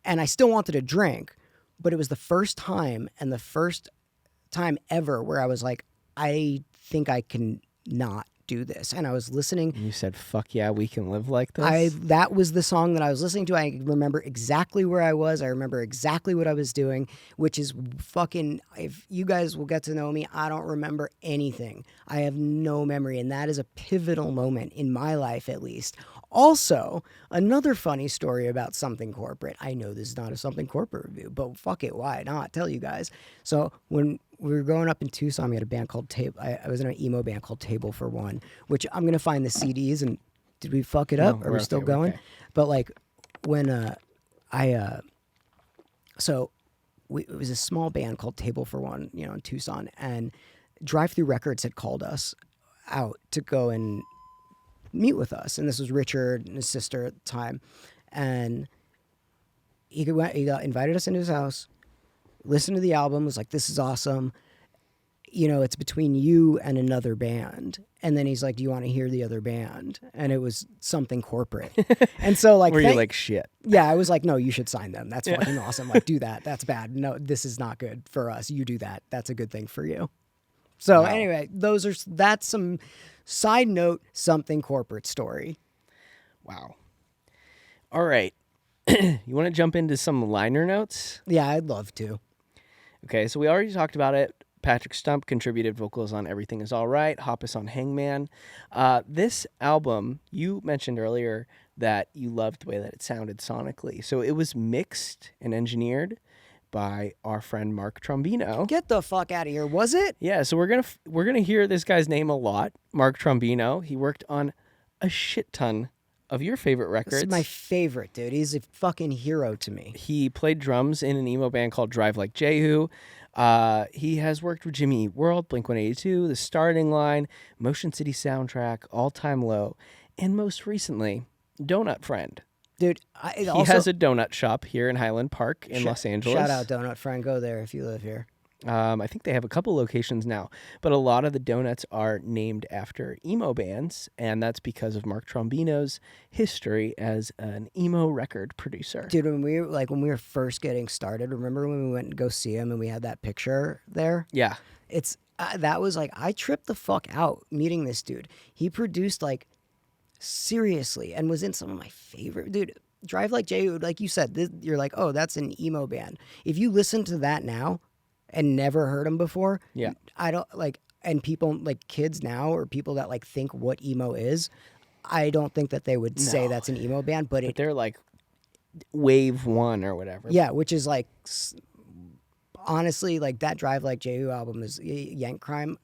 And I still wanted to drink, but it was the first time and the first time ever where I was like, I think I can not do this. And I was listening. You said, "Fuck yeah, we can live like this." That was the song that I was listening to. I remember exactly where I was. I remember exactly what I was doing, which is fucking, if you guys will get to know me, I don't remember anything. I have no memory. And that is a pivotal moment in my life, at least. Also, another funny story about Something Corporate. I know this is not a Something Corporate review, but fuck it, why not? Tell you guys. So when we were growing up in Tucson, we had a band called Table. I was in an emo band called Table for One, which I'm gonna find the CDs. And did we fuck it up? No, Are we're we still okay, we're going? okay. But like when it was a small band called Table for One, in Tucson, and Drive Through Records had called us out to go and meet with us, and this was Richard and his sister at the time, and he invited us into his house, listened to the album, was like, "This is awesome. It's between you and another band." And then he's like, "Do you want to hear the other band?" And it was Something Corporate. And so like, Were you like, shit? yeah, I was like, "No, you should sign them. That's fucking awesome. Like, do that. That's bad. No, this is not good for us. You do that. That's a good thing for you." So Wow. anyway, that's some side note Something Corporate story. Wow. All right. You want to jump into some liner notes? Yeah, I'd love to. Okay, so we already talked about it. Patrick Stump contributed vocals on Everything Is All Right, Hoppus on Hangman. This album, you mentioned earlier that you loved the way that it sounded sonically. So it was mixed and engineered by our friend Mark Trombino. Get the fuck out of here. Was it? Yeah, so we're gonna hear this guy's name a lot, Mark Trombino. He worked on a shit ton of your favorite This records. is my favorite, dude. He's a fucking hero to me. He played drums in an emo band called Drive Like Jehu. He has worked with Jimmy Eat World, Blink-182, The Starting Line, Motion City Soundtrack, All Time Low, and most recently, Donut Friend. Dude, He has a donut shop here in Highland Park in Los Angeles. Shout out Donut Friend. Go there if you live here. I think they have a couple locations now, but a lot of the donuts are named after emo bands, and that's because of Mark Trombino's history as an emo record producer. Dude, when we were first getting started, remember when we went to go see him and we had that picture there? Yeah. It's that was like, I tripped the fuck out meeting this dude. He produced like seriously and was in some of my favorite, dude. Drive Like Jehu, like you said, you're like, oh, that's an emo band. If you listen to that now and never heard him before, Yeah. I don't like, and people like kids now or people that like think what emo is, I don't think that they would say No. that's an emo band, but But they're like wave one or whatever. yeah, which is like honestly, like that Drive Like Jehu album is Yank Crime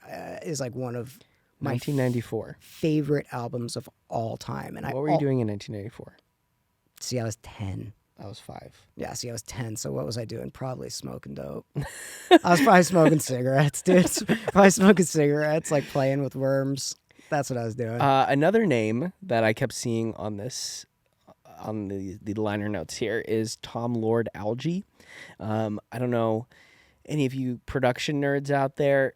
is like one of my 1994. favorite albums of all time. And What were you doing in 1994? See, I was 10. I was 5. Yeah, see, I was 10. So what was I doing? Probably smoking dope. I was probably smoking cigarettes, dude. Probably smoking cigarettes, like playing with worms. That's what I was doing. Another name that I kept seeing on this, on the liner notes here, is Tom Lord Algae. I don't know any of you production nerds out there,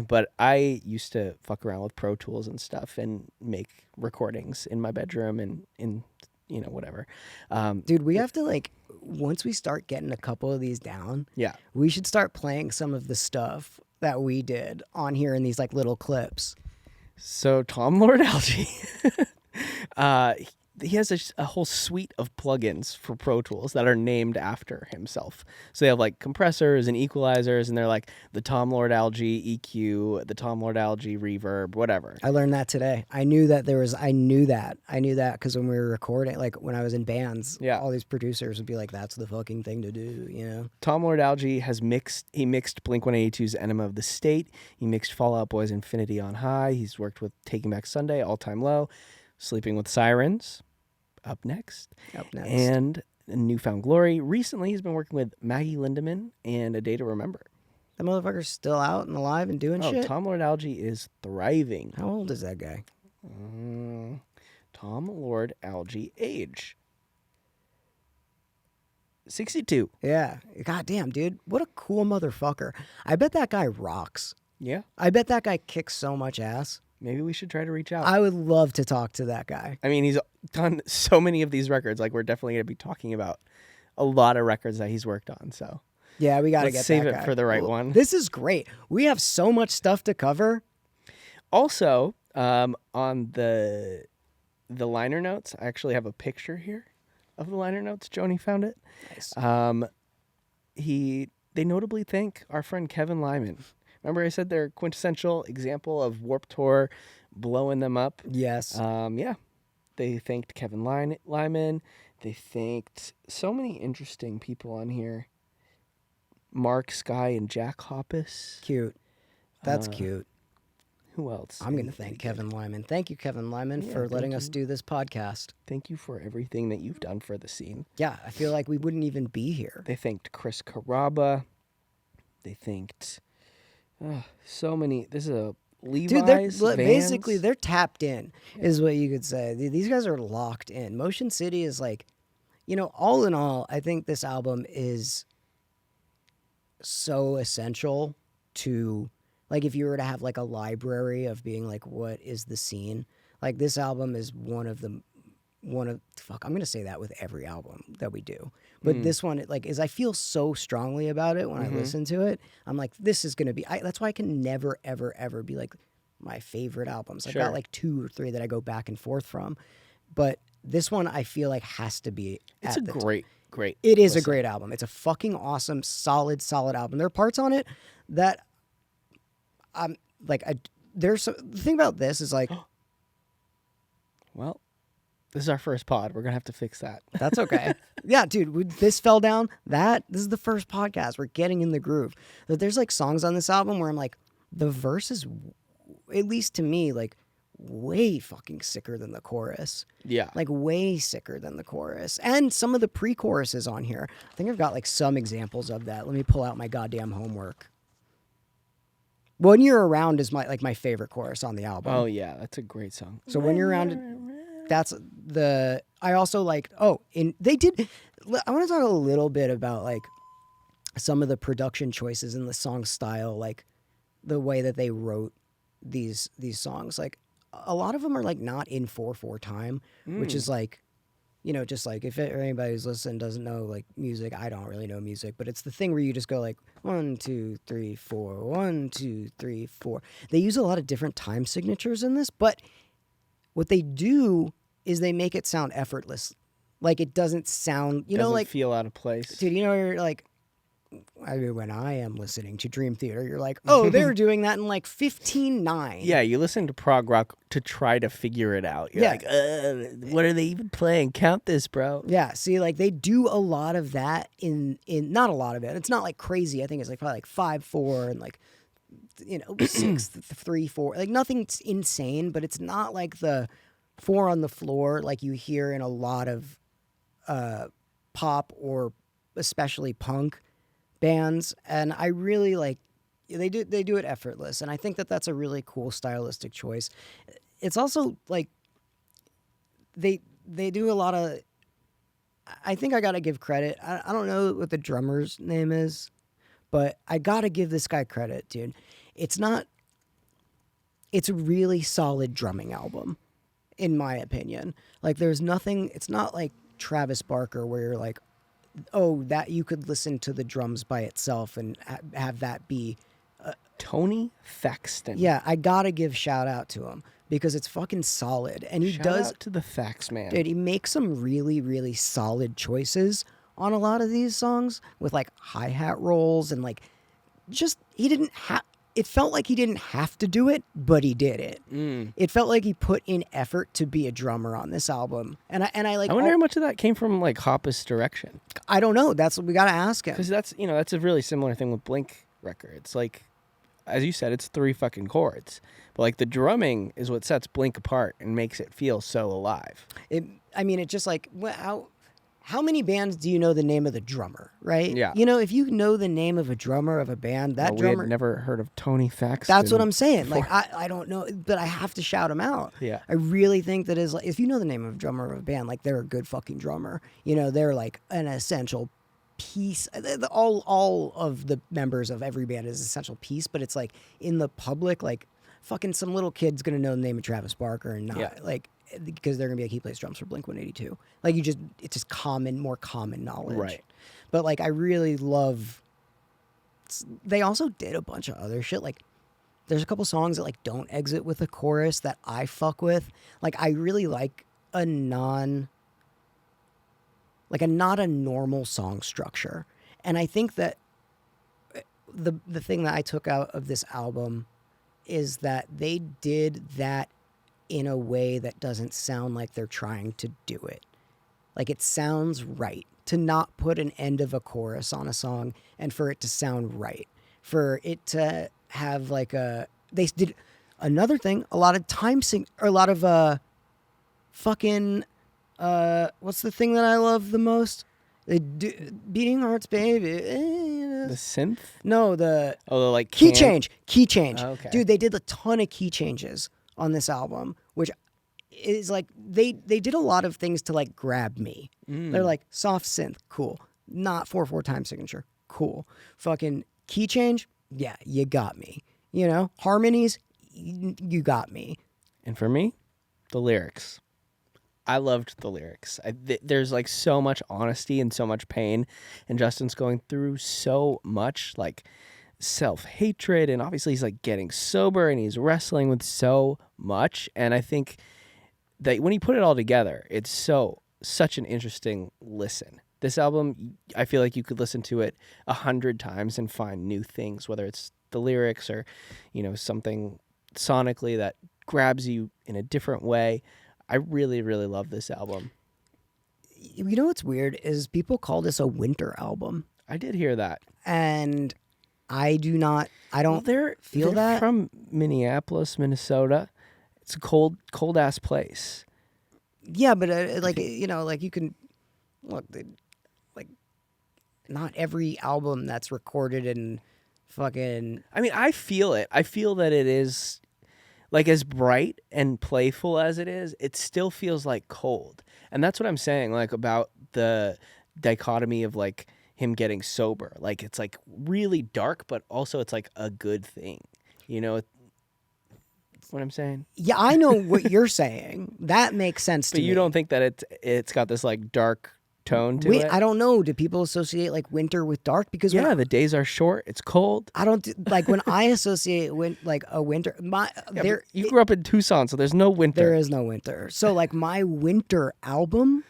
but I used to fuck around with Pro Tools and stuff and make recordings in my bedroom and in, whatever. Dude, we have to like, once we start getting a couple of these down, Yeah. we should start playing some of the stuff that we did on here in these like little clips. So Tom Lord Algae, he has a whole suite of plugins for Pro Tools that are named after himself. So they have like compressors and equalizers, and they're like the Tom Lord Algae EQ, the Tom Lord Algae reverb, whatever. I learned that today. I knew that because when we were recording, like when I was in bands, Yeah. all these producers would be like, that's the fucking thing to do, Tom Lord Algae he mixed Blink-182's Enema of the State. He mixed Fall Out Boy's Infinity on High. He's worked with Taking Back Sunday, All Time Low, Sleeping with Sirens, up next. And Newfound Glory. Recently, he's been working with Maggie Lindemann and A Day to Remember. That motherfucker's still out and alive and doing Oh, shit? Tom Lord Algae is thriving. How old is that guy? Tom Lord Algae age 62. Yeah. Goddamn, dude. What a cool motherfucker. I bet that guy rocks. Yeah, I bet that guy kicks so much ass. maybe we should try to reach out. I would love to talk to that guy. I mean, he's done so many of these records. Like, we're definitely going to be talking about a lot of records that he's worked on. So Yeah, we got to let's get save that it guy. for the right one. This is great. We have so much stuff to cover. Also, on the liner notes, I actually have a picture here of the liner notes. Joni found it. Nice. They notably thank our friend Kevin Lyman. Remember I said they're a quintessential example of Warped Tour blowing them up? Yes. Yeah. They thanked Kevin Lyman. They thanked so many interesting people on here. Mark, Sky, and Jack Hoppus. Cute. That's cute. Who else? I'm going to thank Kevin Lyman. Thank you, Kevin Lyman, for letting us do this podcast. Thank you for everything that you've done for the scene. Yeah, I feel like we wouldn't even be here. They thanked Chris Caraba. They thanked so many. This is a Levi's. Dude, basically, they're tapped in, is what you could say. These guys are locked in. Motion City is like, all in all, I think this album is so essential to, like, if you were to have like a library of being like, what is the scene? Like, this album is I'm gonna say that with every album that we do, but this one, I feel so strongly about it when I listen to it. I'm like, this is gonna be. That's why I can never, ever, ever be like my favorite albums. I've got like 2 or 3 that I go back and forth from, but this one I feel like has to be. It's a great. It is a great album. It's a fucking awesome, solid album. There are parts on it that there's the thing about this is like, well, this is our first pod. We're gonna have to fix that. That's okay. Yeah, dude, this fell down. This is the first podcast. We're getting in the groove. But there's like songs on this album where I'm like, the verse is, at least to me, like way fucking sicker than the chorus. Yeah. Like way sicker than the chorus. And some of the pre-choruses on here. I think I've got like some examples of that. Let me pull out my goddamn homework. When You're Around is my favorite chorus on the album. Oh yeah, that's a great song. So When You're Around, that's the. I also like. I want to talk a little bit about like some of the production choices in the song style, like the way that they wrote these songs. Like a lot of them are like not in 4/4 time, which is like, just like if anybody who's listening doesn't know like music, I don't really know music, but it's the thing where you just go like 1 2 3 4, 1 2 3 4. They use a lot of different time signatures in this, but what they do is they make it sound effortless. Like it doesn't sound, doesn't feel out of place. Dude, you're like, when I am listening to Dream Theater, you're like, oh, they're doing that in like 15/9. Yeah, you listen to prog rock to try to figure it out. You're like, what are they even playing? Count this, bro. Yeah, see, like they do a lot of that in not a lot of it. It's not like crazy. I think it's like probably like 5/4 and like 6/3/4. Like nothing's insane, but it's not like the 4 on the floor like you hear in a lot of pop or especially punk bands. And I really like they do it effortless, and I think that that's a really cool stylistic choice. It's also like they do a lot of. I think I gotta give credit. I don't know what the drummer's name is, but I gotta give this guy credit, dude. It's a really solid drumming album, in my opinion. Like there's nothing. It's not like Travis Barker where you're like, oh, that you could listen to the drums by itself and have that be Tony Thaxton. Yeah, I gotta give shout out to him because it's fucking solid, and he Shout out to the Thax man. Dude, he makes some really, really solid choices on a lot of these songs with like hi-hat rolls and like just it felt like he didn't have to do it, but he did it. It felt like he put in effort to be a drummer on this album, and I like. I wonder how much of that came from like Hoppus' direction. I don't know. That's what we gotta ask him. Because that's a really similar thing with Blink records. Like, as you said, it's 3 fucking chords, but like the drumming is what sets Blink apart and makes it feel so alive. It just like how many bands do you know the name of the drummer, right? Yeah. If you know the name of a drummer of a band, that drummer... We had never heard of Tony Thaxton. That's what I'm saying. Before. Like, I don't know, but I have to shout him out. Yeah. I really think that is like, if you know the name of a drummer of a band, like, they're a good fucking drummer. They're like an essential piece. All of the members of every band is an essential piece, but it's like, in the public, like, fucking some little kid's gonna know the name of Travis Barker and not, like... because they're gonna be like, he plays drums for Blink-182. Like it's just more common knowledge. Right. But like I really love. They also did a bunch of other shit. Like there's a couple songs that like don't exit with a chorus that I fuck with. Like I really like not a normal song structure. And I think that the thing that I took out of this album is that they did that in a way that doesn't sound like they're trying to do it. Like, it sounds right to not put an end of a chorus on a song and for it to sound right. For it to have like they did another thing, a lot of or a lot of fucking, what's the thing that I love the most? Beating Hearts, baby. The synth? No, the like key change. Oh, okay. Dude, they did a ton of key changes on this album, which is like they did a lot of things to like grab me. They're like soft synth, cool. Not 4/4 time signature, cool. Fucking key change, yeah, you got me. You know, harmonies, you got me. And for me, the lyrics. I loved the lyrics. There's like so much honesty and so much pain, and Justin's going through so much like self-hatred, and obviously he's like getting sober and he's wrestling with so much. And I think that when you put it all together, it's such an interesting listen. This album, I feel like you could listen to it 100 times and find new things, whether it's the lyrics or, you know, something sonically that grabs you in a different way. I really, really love this album. You know what's weird is people call this a winter album. I did hear that. And I don't feel they're that. From Minneapolis, Minnesota. It's a cold ass place. Yeah, but you know, like you can look, like not every album that's recorded in fucking. I mean, I feel it. I feel that it is like as bright and playful as it is, it still feels like cold. And that's what I'm saying, like about the dichotomy of like him getting sober. Like it's like really dark, but also it's like a good thing. You know what I'm saying? Yeah, I know what you're saying. That makes sense to me. But you don't think that it's got this like dark tone to it? I don't know. Do people associate like winter with dark? Because the days are short. It's cold. I don't like when I associate like a winter. You grew up in Tucson, so there's no winter. There is no winter. So like my winter album,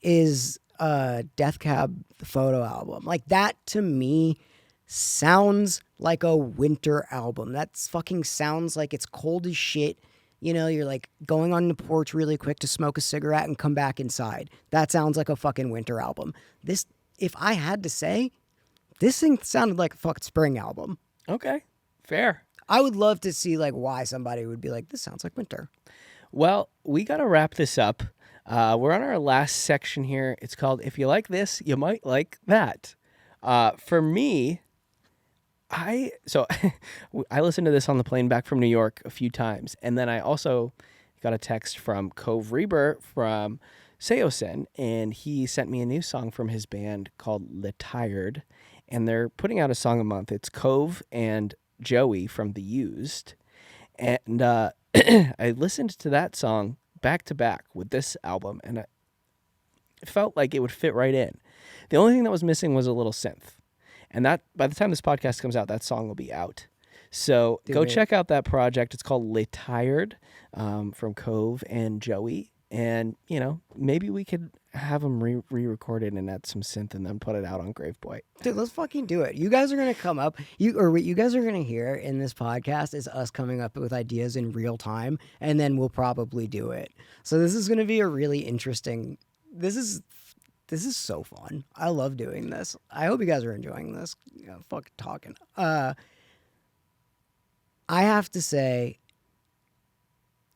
is Death Cab, the photo album. Like that to me sounds like a winter album. That fucking sounds like it's cold as shit. You know, you're like going on the porch really quick to smoke a cigarette and come back inside. That sounds like a fucking winter album. This, if I had to say, this thing sounded like a fucking spring album. Okay, fair. I would love to see like why somebody would be like, this sounds like winter. Well, we got to wrap this up. We're on our last section here. It's called If You Like This, You Might Like That. For me, I listened to this on the plane back from New York a few times, and then I also got a text from Cove Reber from Seosin, and he sent me a new song from his band called Le Tired, and they're putting out a song a month. It's Cove and Joey from The Used, and I listened to that song back to back with this album, and it felt like it would fit right in. The only thing that was missing was a little synth. And that by the time this podcast comes out, that song will be out. So go check out that project. It's called Le Tired from Cove and Joey. And, you know, maybe we could have them re-record it and add some synth and then put it out on Graveboy. Dude, let's fucking do it. You guys are going to come up. What you guys are going to hear in this podcast is us coming up with ideas in real time, and then we'll probably do it. So this is going to be a really interesting... This is so fun. I love doing this. I hope you guys are enjoying this. You know, fucking talking. I have to say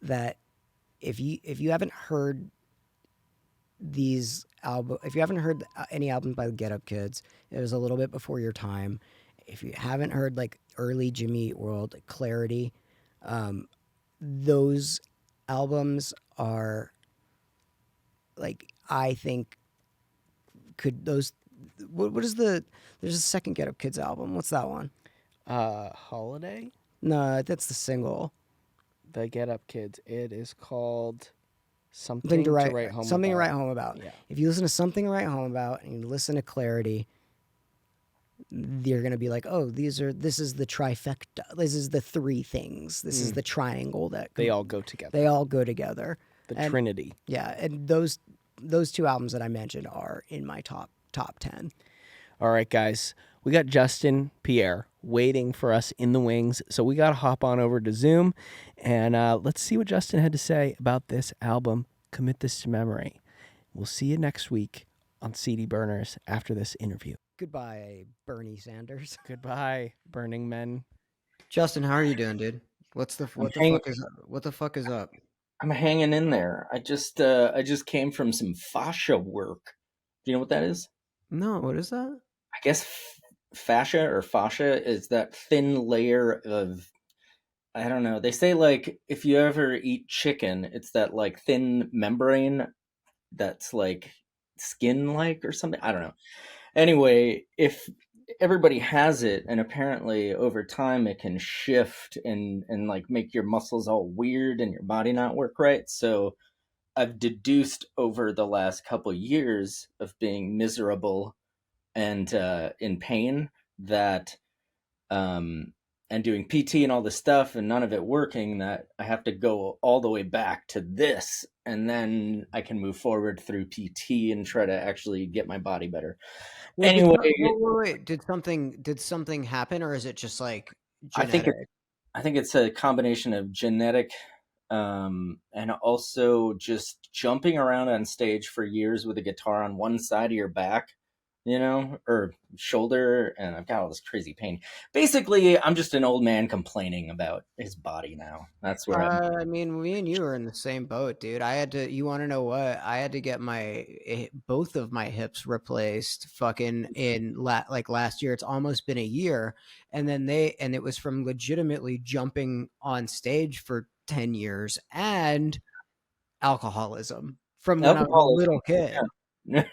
that if you haven't heard these albums, if you haven't heard any albums by the Get Up Kids, it was a little bit before your time. If you haven't heard like early Jimmy Eat World, like Clarity, those albums are like, I think, what is there's a second Get Up Kids album. What's that one? Holiday? No, that's the single. The Get Up Kids. It is called Something to Write Home About. Something to Write Home About. Yeah. If you listen to Something to Write Home About and you listen to Clarity, you're going to be like, oh, this is the trifecta. This is the three things. This is the triangle that... They all go together. They all go together. The Trinity. Yeah, and those two albums that I mentioned are in my top 10. All right, guys. We got Justin Pierre waiting for us in the wings. So we got to hop on over to Zoom and let's see what Justin had to say about this album, Commit This to Memory. We'll see you next week on CD Burners after this interview. Goodbye, Bernie Sanders. Goodbye, Burning Men. Justin, how are you doing, dude? What the fuck is up? I'm hanging in there. I just came from some fascia work. Do you know what that is? No, what is that? I guess fascia is that thin layer of, I don't know. They say like if you ever eat chicken, it's that like thin membrane that's like skin like or something. I don't know. Anyway, if everybody has it, and apparently over time it can shift and like make your muscles all weird and your body not work right. So I've deduced over the last couple years of being miserable and in pain that and doing PT and all this stuff and none of it working, that I have to go all the way back to this, and then I can move forward through PT and try to actually get my body better. Well, Anyway, wait. Did something happen, or is it just like genetic? I think it's a combination of genetic and also just jumping around on stage for years with a guitar on one side of your back, or shoulder, and I've got all this crazy pain. Basically, I'm just an old man complaining about his body now. That's where I mean, me and you are in the same boat, dude. You want to know what? I had to get both of my hips replaced fucking like last year. It's almost been a year. And then it was from legitimately jumping on stage for 10 years and alcoholism from when I was a little kid. Yeah.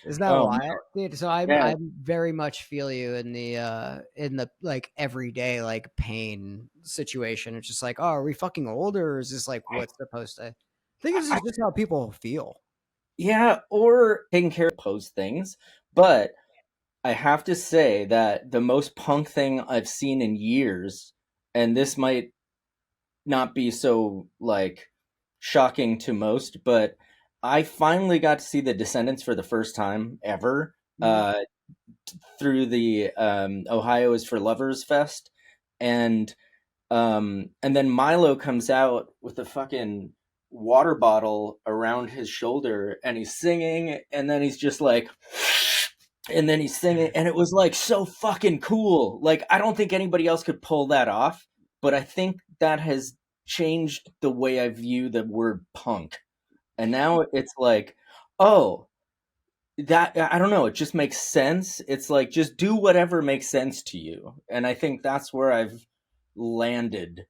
Isn't that wild, dude? So I very much feel you in the like everyday like pain situation. It's just like, oh, are we fucking old, or is this like what's supposed to? I think this is just how people feel. Yeah, or taking care of those things. But I have to say that the most punk thing I've seen in years, and this might not be so like shocking to most, but I finally got to see the Descendants for the first time ever through the Ohio is for Lovers Fest, and then Milo comes out with a fucking water bottle around his shoulder, and he's singing, and then he's just like, and then he's singing, and it was like so fucking cool. Like I don't think anybody else could pull that off, but I think that has changed the way I view the word punk. And now it's like, oh, that, I don't know, it just makes sense. It's like, just do whatever makes sense to you. And I think that's where I've landed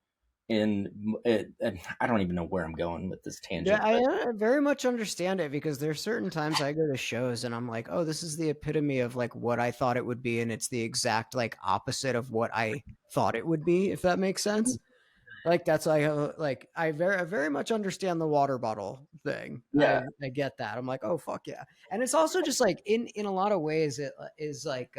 in it. And I don't even know where I'm going with this tangent. Yeah, I very much understand it, because there's certain times I go to shows and I'm like, oh, this is the epitome of like what I thought it would be. And it's the exact like opposite of what I thought it would be, if that makes sense. Like that's like I very much understand the water bottle thing. Yeah, I get that. I'm like, oh fuck yeah. And it's also just like in a lot of ways it is like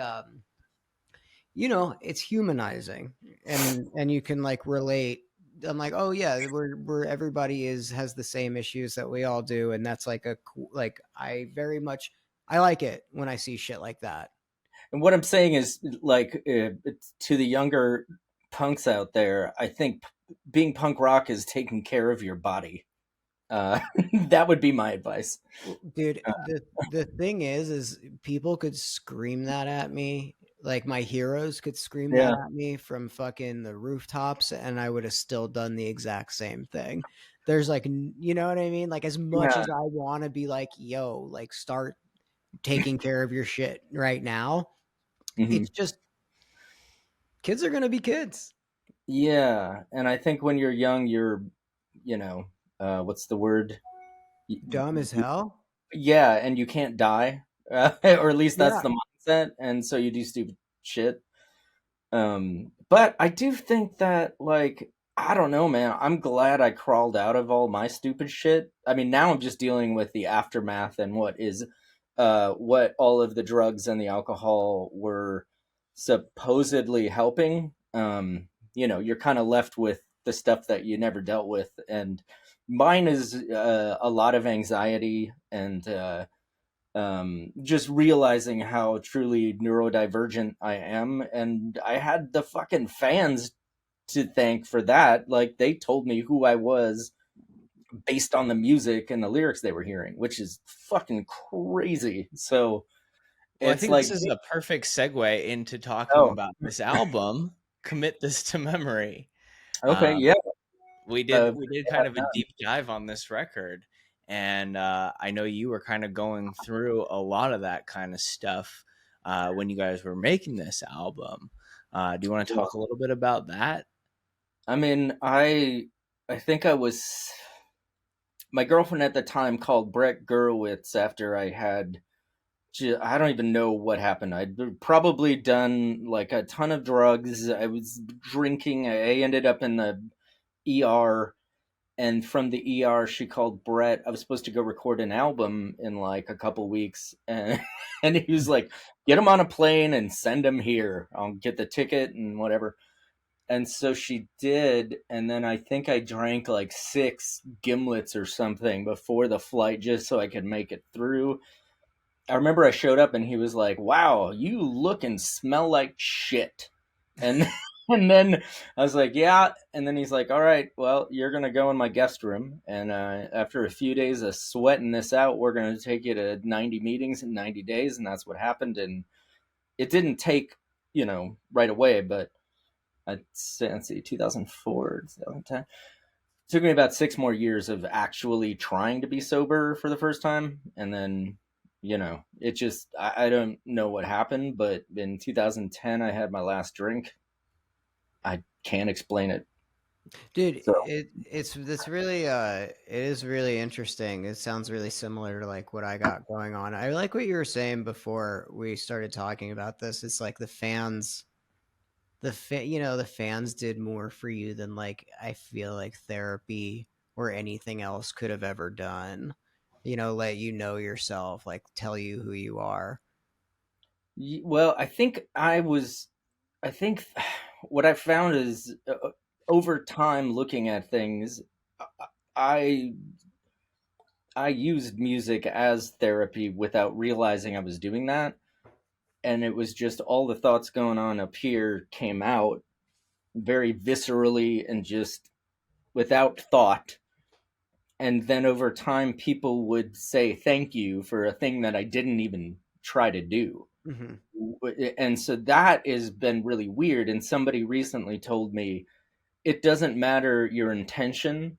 it's humanizing, and you can like relate. I'm like, oh yeah, we're everybody has the same issues that we all do, and that's like like I like it when I see shit like that. and what I'm saying is like to the younger punks out there, I think being punk rock is taking care of your body. That would be my advice, dude. The thing is people could scream that at me, like my heroes could scream that at me from fucking the rooftops, and I would have still done the exact same thing. There's like, you know what I mean? Like as much as I want to be like, yo, like start taking care of your shit right now, it's just kids are gonna be kids. Yeah, and I think when you're young, you're, what's the word? Dumb as hell. Yeah, and you can't die, or at least that's the mindset, and so you do stupid shit. But I do think that, like, I don't know, man. I'm glad I crawled out of all my stupid shit. I mean, now I'm just dealing with the aftermath and what all of the drugs and the alcohol were supposedly helping. You're kind of left with the stuff that you never dealt with, and mine is a lot of anxiety and just realizing how truly neurodivergent I am. And I had the fucking fans to thank for that. Like, they told me who I was based on the music and the lyrics they were hearing, which is fucking crazy. So Well, I it's think like, this is a perfect segue into talking oh, about this album, Commit This to Memory. okay, Um, yeah. we did kind of a deep dive on this record, and I know you were kind of going through a lot of that kind of stuff when you guys were making this album. Do you want to talk a little bit about that? I mean, I think I was, my girlfriend at the time called Brett Gurewitz after I had, I don't even know what happened. I'd probably done like a ton of drugs. I was drinking. I ended up in the ER. And from the ER, she called Brett. I was supposed to go record an album in like a couple weeks. And, and he was like, get him on a plane and send him here. I'll get the ticket and whatever. And so she did. And then I think I drank like 6 gimlets or something before the flight just so I could make it through. I remember I showed up and he was like, wow, you look and smell like shit. And and then I was like, yeah. And then he's like, all right, well, you're going to go in my guest room. And after a few days of sweating this out, we're going to take you to 90 meetings in 90 days. And that's what happened. And it didn't take, right away, but let's see, 2004, 2010. It took me about 6 more years of actually trying to be sober for the first time. And then, it just, I don't know what happened, but in 2010, I had my last drink. I can't explain it. Dude, So, it's really it is really interesting. It sounds really similar to like what I got going on. I like what you were saying before we started talking about this. It's like the fans, the fans did more for you than like I feel like therapy or anything else could have ever done. Let you know yourself, like tell you who you are. well, I think what I found is over time looking at things, I I used music as therapy without realizing I was doing that. And it was just all the thoughts going on up here came out very viscerally and just without thought. And then over time, people would say thank you for a thing that I didn't even try to do. Mm-hmm. And so that has been really weird. And somebody recently told me it doesn't matter your intention.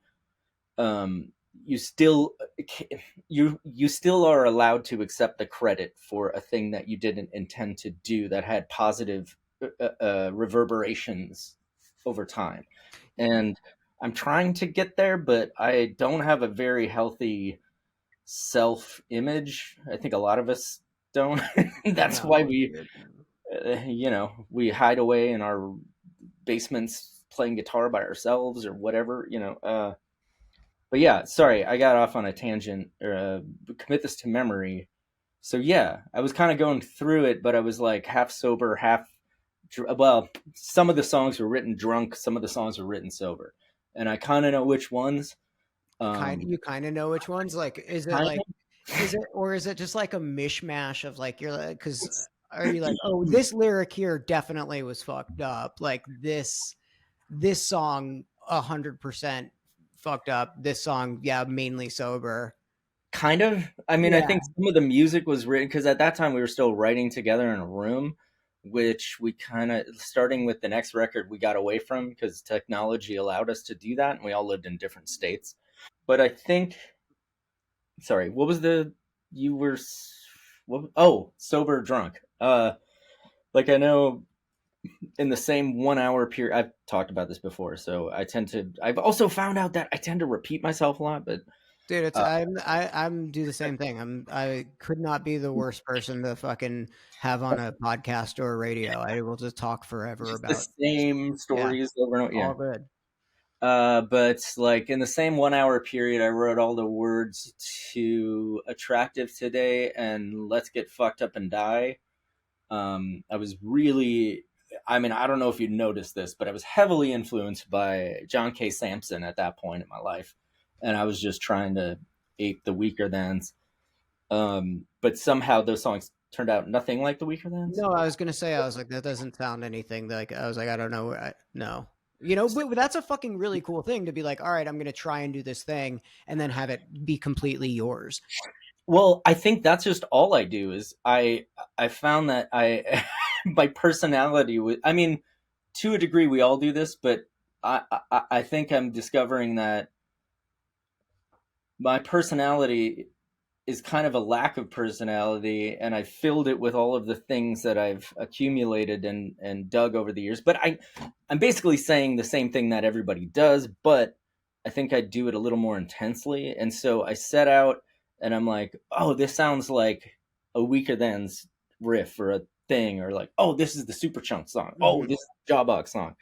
Um, you still you still are allowed to accept the credit for a thing that you didn't intend to do that had positive reverberations over time. And I'm trying to get there, but I don't have a very healthy self image. I think a lot of us don't. That's why No, we dude. we hide away in our basements playing guitar by ourselves or whatever. But yeah, sorry, I got off on a tangent. Commit this to memory. So yeah, I was kind of going through it, but I was like half sober, half. Well, some of the songs were written drunk, some of the songs were written sober, and I kind of know which ones. You kind of know which ones. Like, Kind is it, or is it just like a mishmash of like you're like, because are you like, of. oh, this lyric here definitely was fucked up. Like this song 100% fucked up. This song, yeah, mainly sober. Kind of. I mean, I Yeah. think some of the music was written because at that time we were still writing together in a room, which we kind of, starting with the next record, we got away from because technology allowed us to do that, and we all lived in different states. But I think, sorry, what was the, you were, oh, sober, drunk. Like I know in the same 1 hour period, I've talked about this before, so I've also found out that I tend to repeat myself a lot, but Dude, uh, I'm do the same thing. I could not be the worst person to fucking have on a podcast or a radio. I will just talk forever just the about, same yeah, stories over and over. Yeah. all good. But like in the same 1 hour period, I wrote all the words to Attractive Today and Let's Get Fucked Up and Die. I was really, I mean, I don't know if you noticed this, but I was heavily influenced by John K. Sampson at that point in my life. And I was just trying to ape the weaker thans. But somehow those songs turned out nothing like the Weaker Thans. No, I was gonna say, I was like, that doesn't sound anything like. I was like, I don't know, no. You know, but that's a fucking really cool thing to be like, all right, I'm gonna try and do this thing, and then have it be completely yours. Well, I think that's just all I do is I found that I my personality was, I mean, to a degree we all do this, but I think I'm discovering that my personality is kind of a lack of personality, and I filled it with all of the things that I've accumulated and dug over the years. But I'm basically saying the same thing that everybody does, but I think I do it a little more intensely. And so I set out and I'm like, oh, this sounds like a Weaker Than's riff or a thing, or like, oh, this is the Superchunk song. Oh, this is the Jawbox song.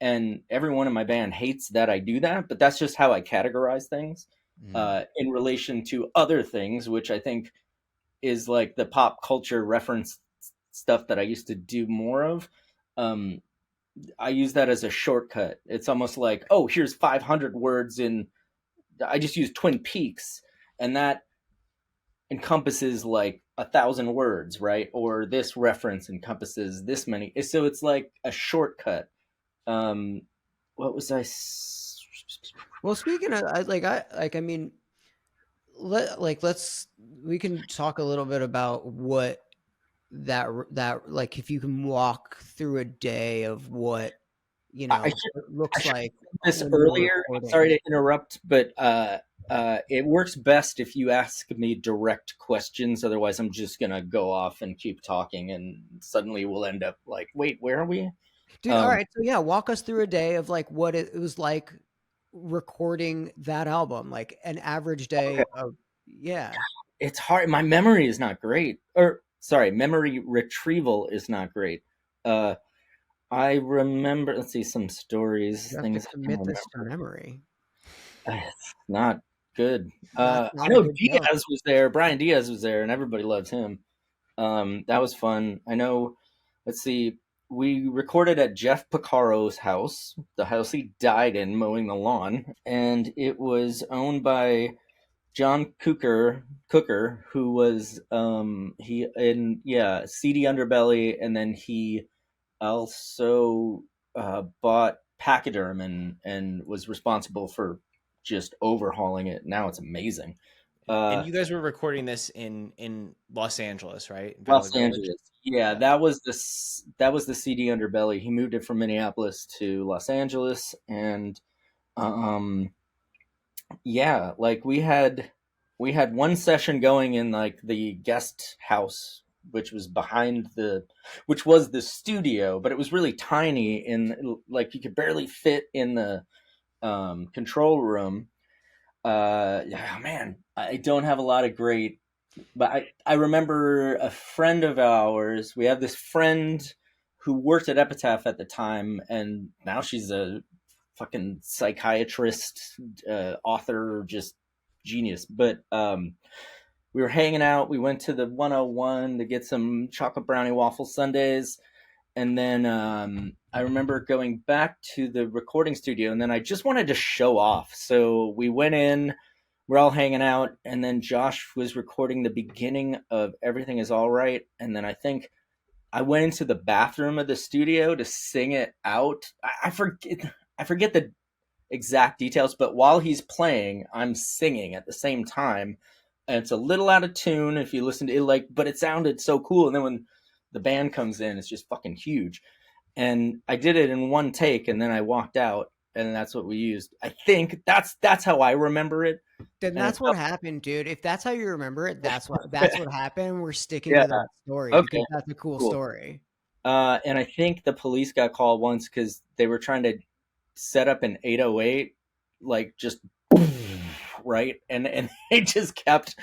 And everyone in my band hates that I do that, but that's just how I categorize things. In relation to other things, which I think is like the pop culture reference stuff that I used to do more of. I use that as a shortcut. It's almost like, oh, here's 500 words in, I just use Twin Peaks, and that encompasses like 1,000 words, right? Or this reference encompasses this many. So it's like a shortcut. What was I? Well, speaking of, I mean, we can talk a little bit about what that like, if you can walk through a day of what, you know, it looks like This when you were earlier. recording. Sorry to interrupt, but it works best if you ask me direct questions. Otherwise, I'm just gonna go off and keep talking, and suddenly we'll end up like, wait, where are we? Dude, all right, so yeah, walk us through a day of like what it was like recording that album, like an average day of, yeah. It's hard. My memory is not great. Or sorry, memory retrieval is not great. I remember. Let's see some stories. You have Things to I can commit this to remember. memory. It's not good. That's I not a know good feeling. Diaz was there. Brian Diaz was there, and everybody loves him. That was fun. I know. Let's see. We recorded at Jeff Piccaro's house, the house he died in mowing the lawn, and it was owned by John Cooker, who was he in Seedy Underbelly, and then he also bought Pachyderm and was responsible for just overhauling it. Now it's amazing. And you guys were recording this in Los Angeles, right? Los Valley Village? Angeles. Yeah, that was the CD Underbelly. He moved it from Minneapolis to Los Angeles, and yeah, like we had one session going in like the guest house, which was which was the studio, but it was really tiny, and like you could barely fit in the control room. Yeah, man, I don't have a lot of great, but I remember a friend of ours. We have this friend who worked at Epitaph at the time, and now she's a fucking psychiatrist, author, just genius. But we were hanging out. We went to the 101 to get some chocolate brownie waffle sundaes. And then I remember going back to the recording studio, and then I just wanted to show off. So we went in, we're all hanging out, and then Josh was recording the beginning of Everything Is All Right. And then I think I went into the bathroom of the studio to sing it out. I forget the exact details, but while he's playing, I'm singing at the same time. And it's a little out of tune if you listen to it, like, but it sounded so cool. And then when the band comes in, it's just fucking huge. And I did it in one take, and then I walked out, and that's what we used. I think that's how I remember it. Then that's what happened, dude. If that's how you remember it, that's what happened. We're sticking to that story because that's a cool story. And I think the police got called once because they were trying to set up an 808, like just right, and they just kept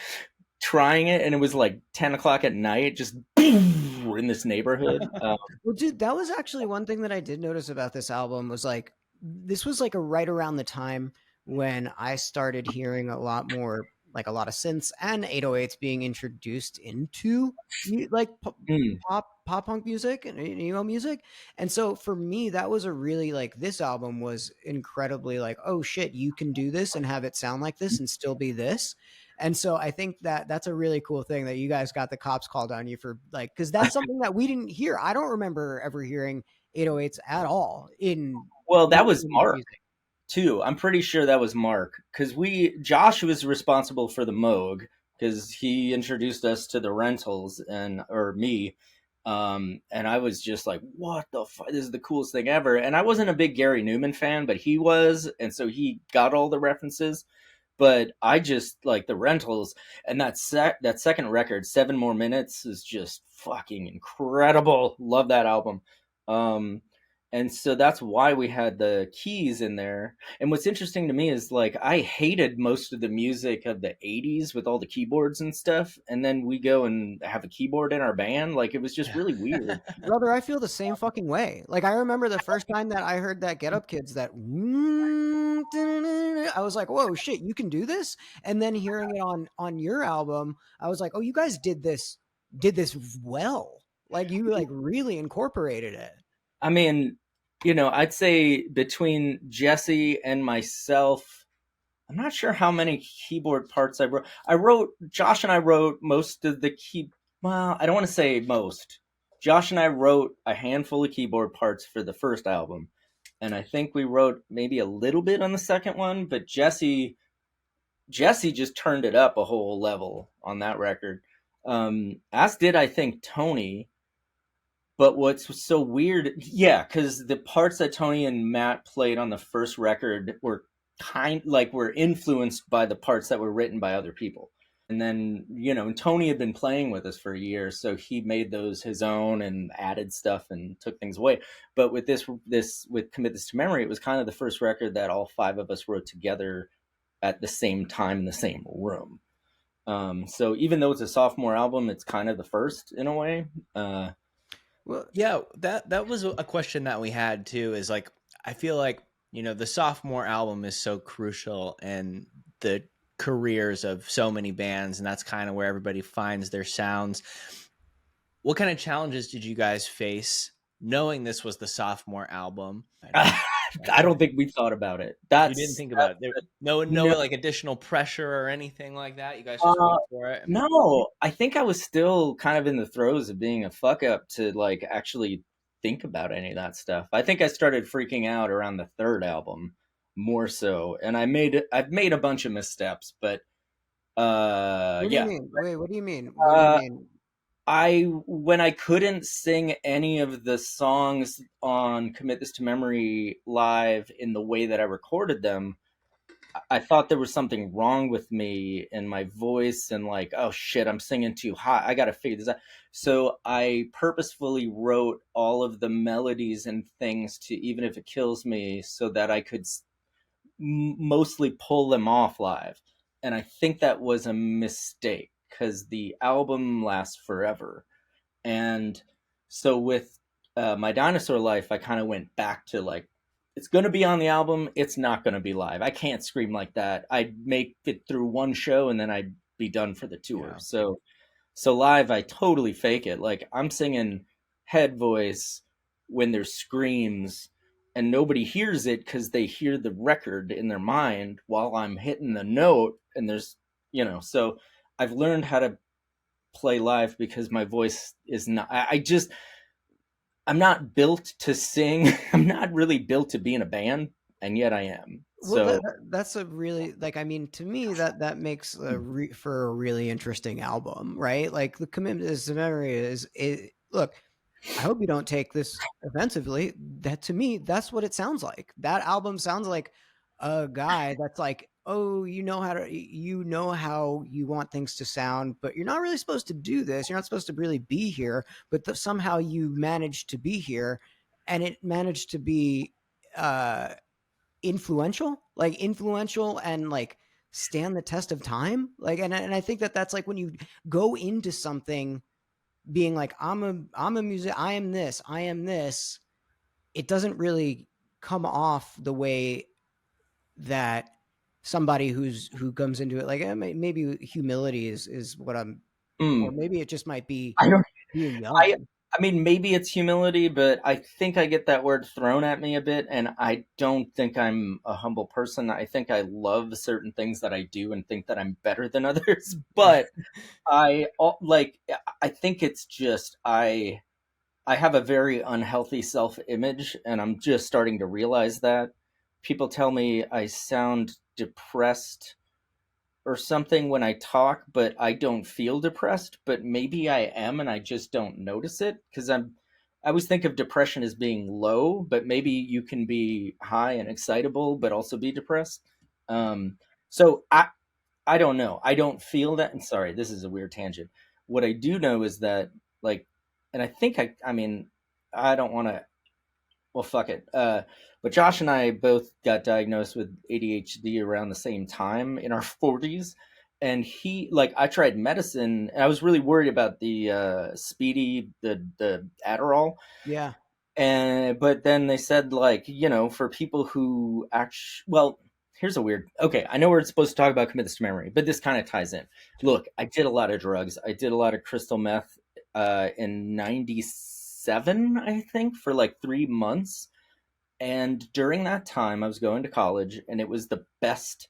trying it, and it was like 10 o'clock at night, just in this neighborhood. Well, dude, that was actually one thing that I did notice about this album was like, this was like right around the time when I started hearing a lot more, like a lot of synths and 808s being introduced into like pop punk music and emo music. And so for me, that was a really like, this album was incredibly like, oh shit, you can do this and have it sound like this and still be this. And so I think that that's a really cool thing that you guys got the cops called on you for, like, because that's something that we didn't hear. I don't remember ever hearing 808s at all in Well, that was in Mark music. too. I'm pretty sure that was Mark, because Josh was responsible for the Moog, because he introduced us to the Rentals or me. And I was just like, what the fuck? This is the coolest thing ever. And I wasn't a big Gary Newman fan, but he was. And so he got all the references. But I just like the Rentals, and that second record, 7 More Minutes, is just fucking incredible. Love that album. And so that's why we had the keys in there. And what's interesting to me is, like, I hated most of the music of the 80s with all the keyboards and stuff. And then we go and have a keyboard in our band. Like, it was just really weird. Brother, I feel the same fucking way. Like, I remember the first time that I heard that Get Up Kids, that I was like, whoa, shit, you can do this? And then hearing it on your album, I was like, oh, you guys did this well. Like, you like really incorporated it. I mean, I'd say between Jesse and myself, I'm not sure how many keyboard parts I wrote. Josh and I wrote most of the well, I don't want to say most. Josh and I wrote a handful of keyboard parts for the first album. And I think we wrote maybe a little bit on the second one, but Jesse just turned it up a whole level on that record. As did, I think, Tony. But what's so weird, because the parts that Tony and Matt played on the first record were were influenced by the parts that were written by other people. And then, Tony had been playing with us for a year, so he made those his own and added stuff and took things away. But with with Commit This to Memory, it was kind of the first record that all 5 of us wrote together at the same time in the same room. So even though it's a sophomore album, it's kind of the first in a way. Well, yeah, that was a question that we had too, is like, I feel like, the sophomore album is so crucial in the careers of so many bands, and that's kind of where everybody finds their sounds. What kind of challenges did you guys face knowing this was the sophomore album? I don't think we thought about it. You didn't think about it. No, like additional pressure or anything like that. You guys just went for it. No, I think I was still kind of in the throes of being a fuck up to like actually think about any of that stuff. I think I started freaking out around the third album more so, and I've made a bunch of missteps, but What do you mean? Wait, what do you mean? What do you mean? When I couldn't sing any of the songs on Commit This to Memory live in the way that I recorded them, I thought there was something wrong with me and my voice, and like, oh shit, I'm singing too high. I got to figure this out. So I purposefully wrote all of the melodies and things to Even If It Kills Me so that I could mostly pull them off live. And I think that was a mistake, because the album lasts forever. And so with My Dinosaur Life, I kind of went back to like, it's going to be on the album, it's not going to be live. I can't scream like that. I'd make it through one show and then I'd be done for the tour. Yeah. So live, I totally fake it. Like, I'm singing head voice when there's screams, and nobody hears it because they hear the record in their mind while I'm hitting the note. And there's, so I've learned how to play live because my voice is not, I'm not built to sing. I'm not really built to be in a band, and yet I am. Well, that's a really, like, I mean, to me, that makes for a really interesting album, right? Like, the Commitment to Memory look, I hope you don't take this offensively. That, to me, that's what it sounds like. That album sounds like a guy that's like, oh, you know how you want things to sound, but you're not really supposed to do this. You're not supposed to really be here, but somehow you managed to be here, and it managed to be influential and like stand the test of time. Like, and I think that's like when you go into something being like, I'm a music, I am this, it doesn't really come off the way that somebody who comes into it like, maybe humility is what I'm, or maybe it just might be being young. I mean, maybe it's humility, but I think I get that word thrown at me a bit, and I don't think I'm a humble person. I think I love certain things that I do and think that I'm better than others, but like I think it's just I have a very unhealthy self-image, and I'm just starting to realize that. People tell me I sound depressed or something when I talk, but I don't feel depressed, but maybe I am and I just don't notice it because I always think of depression as being low, but maybe you can be high and excitable but also be depressed. So I don't know. I don't feel that. And sorry, this is a weird tangent. What I do know is that like, and I think I mean, I don't want to, well, fuck it. But Josh and I both got diagnosed with ADHD around the same time in our 40s. And like, I tried medicine and I was really worried about the speedy, the Adderall. Yeah. But then they said, like, for people who actually, well, here's a weird, okay, I know we're supposed to talk about commit this to memory, but this kind of ties in. Look, I did a lot of drugs. I did a lot of crystal meth in 97, I think, for like 3 months. And during that time, I was going to college, and it was the best.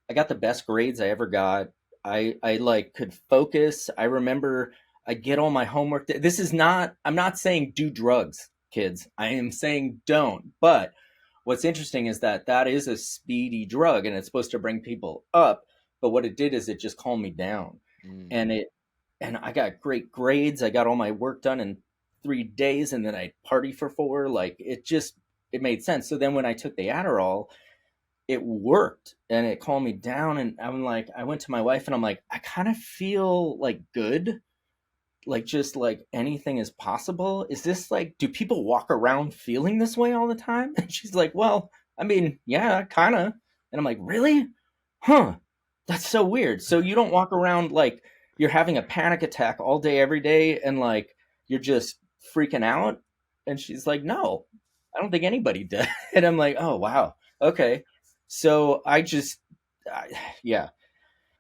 I got the best grades I ever got. I like could focus. I remember I get all my homework. This is not. I'm not saying do drugs, kids. I am saying don't. But what's interesting is that that is a speedy drug, and it's supposed to bring people up. But what it did is it just calmed me down, and I got great grades. I got all my work done in 3 days, and then I party for 4. Like it made sense. So then when I took the Adderall, it worked and it calmed me down. And I'm like, I went to my wife and I'm like, I kind of feel like good, like just like anything is possible. Is this like, do people walk around feeling this way all the time? And she's like, well, I mean, yeah, kind of. And I'm like, really? Huh. That's so weird. So you don't walk around like you're having a panic attack all day, every day, and like you're just freaking out? And she's like, no, I don't think anybody did. And I'm like, oh, wow. Okay. So yeah.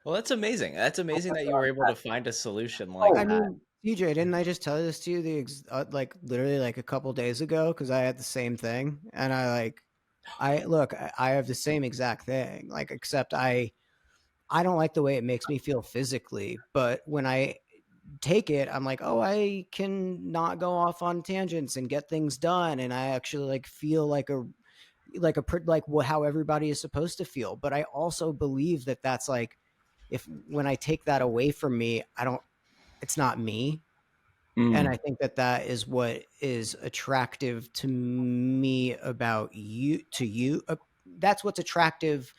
Well, that's amazing. That's amazing that you were able to find a solution Oh, like I that. mean, TJ, didn't I just tell this to you like literally like a couple days ago? Because I had the same thing, and I have the same exact thing. Like, except I don't like the way it makes me feel physically, but when I take it, I'm like, oh, I can not go off on tangents and get things done, and I actually like feel like how everybody is supposed to feel. But I also believe that that's like, if when I take that away from me, it's not me. And I think that is what is attractive to me about you, to you. That's what's attractive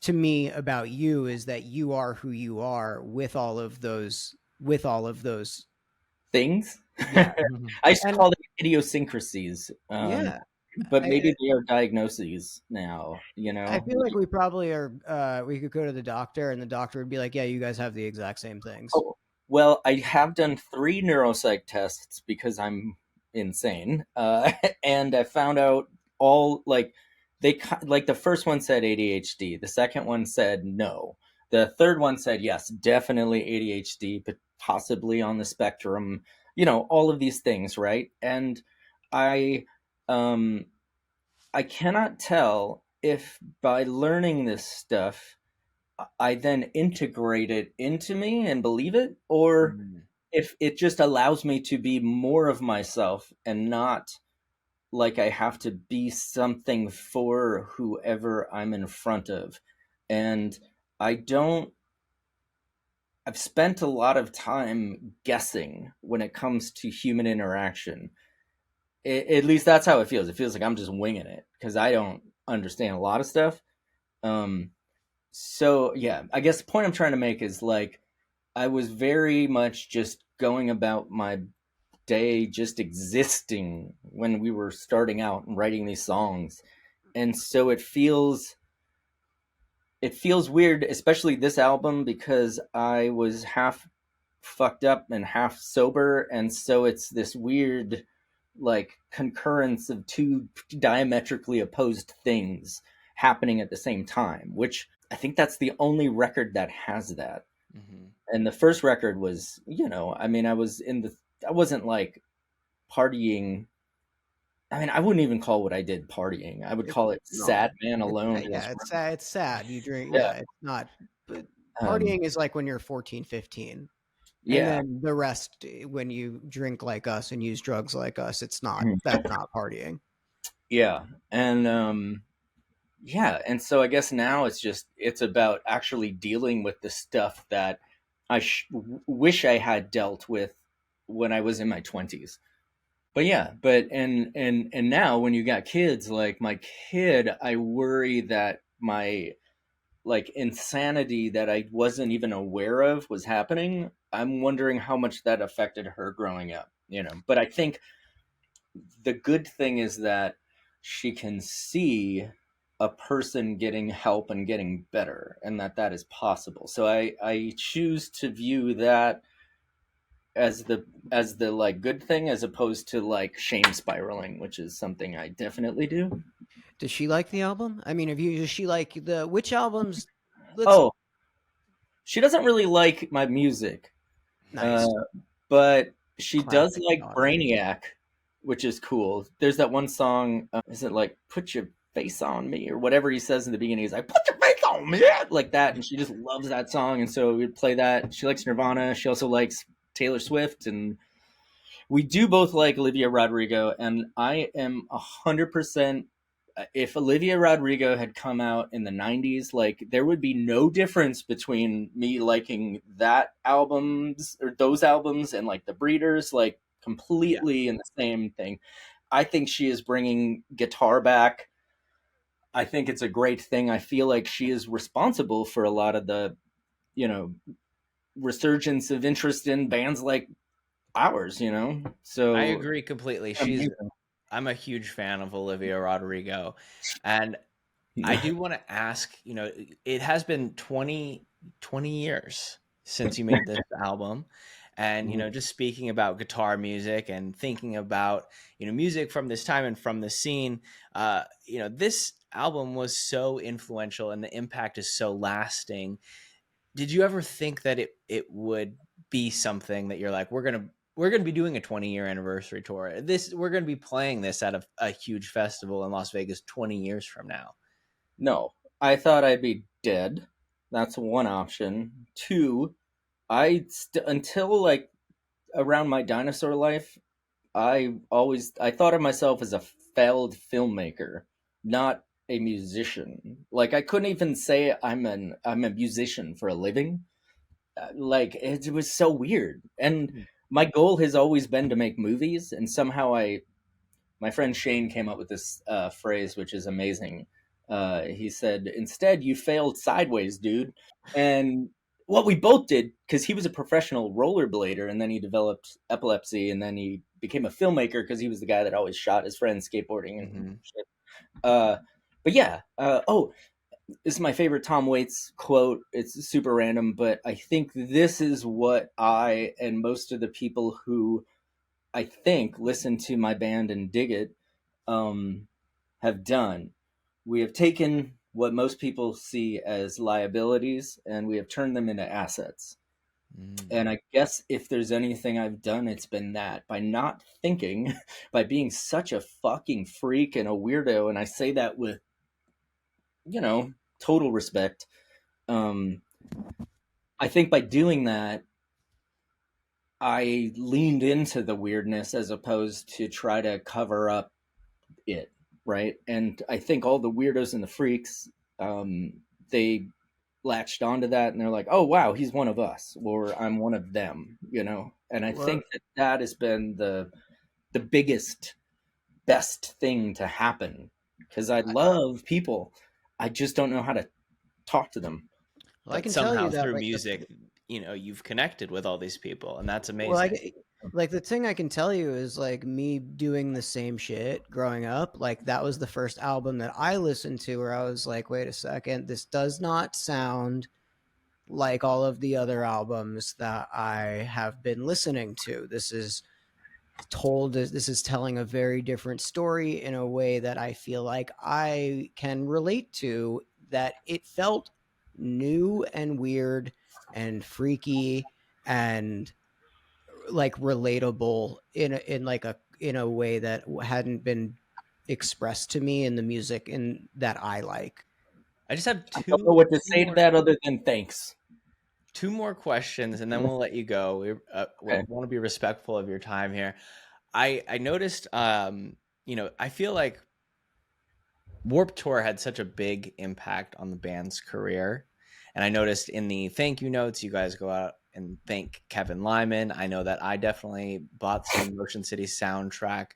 to me about you, is that you are who you are with all of those things. Yeah. I used to And call them idiosyncrasies. yeah, But maybe they are diagnoses now, I feel like we probably are. We could go to the doctor, and the doctor would be like, "Yeah, you guys have the exact same things." Oh, well, I have done 3 neuropsych tests because I'm insane. And I found out all like like the first one said ADHD, the second one said no. The third one said yes, definitely ADHD, but possibly on the spectrum, all of these things, right? And I um I cannot tell if by learning this stuff I then integrate it into me and believe it, or if it just allows me to be more of myself and not like I have to be something for whoever I'm in front of. And I don't, I've spent a lot of time guessing when it comes to human interaction. At least that's how it feels. It feels like I'm just winging it because I don't understand a lot of stuff. Um, so yeah, I guess the point I'm trying to make is like I was very much just going about my day, just existing when we were starting out and writing these songs. And so it feels weird, especially this album, because I was half fucked up and half sober, and so it's this weird like concurrence of 2 diametrically opposed things happening at the same time, which I think that's the only record that has that. And the first record was, I mean, I was in the I wasn't like partying. I mean, I wouldn't even call what I did partying. I would It, call it no, sad man alone in his yeah, it's room. sad. It's sad. You drink. Yeah. Yeah, it's not. But Um, partying is like when you're 14, 15. And yeah. then the rest, when you drink like us and use drugs like us, it's not. Mhm. That's not partying. Yeah. And yeah, and so I guess now it's about actually dealing with the stuff that wish I had dealt with when I was in my 20s. But yeah, but and now when you got kids, like my kid, I worry that my like insanity that I wasn't even aware of was happening. I'm wondering how much that affected her growing up, you know. But I think the good thing is that she can see a person getting help and getting better, and that is possible. So I choose to view that as the like good thing, as opposed to like shame spiraling, which is something I definitely do. Does she like the album? I mean, does she like which albums? Let's Oh, she doesn't really like my music, uh, nice but she does classic like daughter. Brainiac, which is cool. There's that one song, is it like "Put Your Face on Me" or whatever he says in the beginning? He's like, "Put your face on me," like that, and she just loves that song, and so we'd play that. She likes Nirvana. She also likes Taylor Swift, and we do both like Olivia Rodrigo. And I am 100%. If Olivia Rodrigo had come out in the 90s, like there would be no difference between me liking that albums or those albums and like the Breeders, like Yeah. completely in the same thing. I think she is bringing guitar back. I think it's a great thing. I feel like she is responsible for a lot of the, you know, resurgence of interest in bands like ours, you know? I So agree completely. amazing. I'm a huge fan of Olivia Rodrigo, and I do want to ask, it has been 20 years since you made this album. And, just speaking about guitar music and thinking about, music from this time and from the scene, this album was so influential and the impact is so lasting. Did you ever think that it would be something that you're like, we're gonna be doing a 20-year anniversary tour. We're gonna be playing this at a huge festival in Las Vegas 20 years from now. No, I thought I'd be dead. That's one option. Two, until like around my dinosaur life, I thought of myself as a failed filmmaker, not a musician. Like I couldn't even say I'm a musician for a living. Like it was so weird. And my goal has always been to make movies, and somehow my friend Shane came up with this phrase, which is amazing. He said, "Instead, you failed sideways, dude." And what we both did, because he was a professional rollerblader, and then he developed epilepsy, and then he became a filmmaker because he was the guy that always shot his friends skateboarding and shit. But yeah, oh, this is my favorite Tom Waits quote. It's super random, but I think this is what I and most of the people who I think listen to my band and dig it um, have done. We have taken what most people see as liabilities and we have turned them into assets. And I guess if there's anything I've done, it's been that by not thinking, by being such a fucking freak and a weirdo. And I say that with, total respect. Um, I think by doing that, I leaned into the weirdness as opposed to try to cover up it, right? And I think all the weirdos and the freaks, they latched onto that and they're like, oh wow, he's one of us, or I'm one of them, And I Well, think that has been the biggest, best thing to happen, because I love people. I just don't know how to talk to them. I But can tell you somehow that through music, you've connected with all these people, and that's well, amazing. like the thing I can tell you is like me doing the same shit growing up. Like that was the first album that I listened to where I was like, wait a second, this does not sound like all of the other albums that I have been listening to. This is telling a very different story in a way that I feel like I can relate to, that it felt new and weird and freaky and like relatable in a way that hadn't been expressed to me in the music and that I like. I just have I don't know what to say to more, that other than thanks. 2 more questions, and then we'll let you go. We Okay. want to be respectful of your time here. I noticed, I feel like Warped Tour had such a big impact on the band's career. And I noticed in the thank you notes, you guys go out and thank Kevin Lyman. I know that I definitely bought some Motion City soundtrack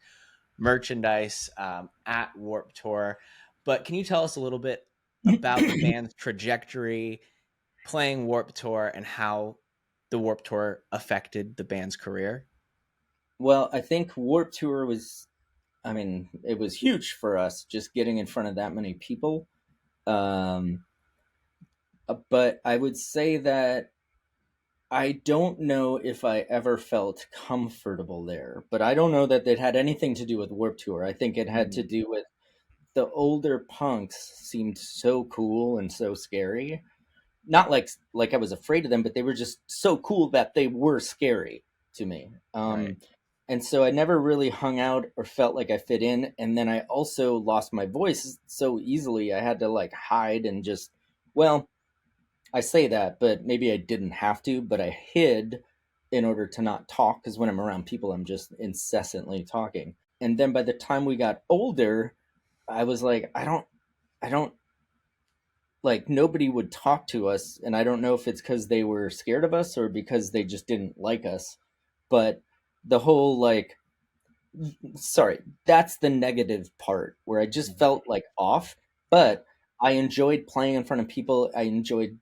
merchandise at Warped Tour. But can you tell us a little bit about the band's trajectory, playing Warped Tour, and how the Warped Tour affected the band's career? Well, I think Warped Tour was, I mean, it was huge for us just getting in front of that many people. But I would say that I don't know if I ever felt comfortable there, but I don't know that it had anything to do with Warped Tour. I think it had to do with the older punks seemed so cool and so scary. Not like I was afraid of them, but they were just so cool that they were scary to me. Right. And so I never really hung out or felt like I fit in. And then I also lost my voice so easily. I had to like hide and just, well, I say that, but maybe I didn't have to, but I hid in order to not talk, because when I'm around people, I'm just incessantly talking. And then by the time we got older, I was like, I don't like, nobody would talk to us. And I don't know if it's because they were scared of us or because they just didn't like us. But the whole like, sorry, that's the negative part where I just felt like off. But I enjoyed playing in front of people. I enjoyed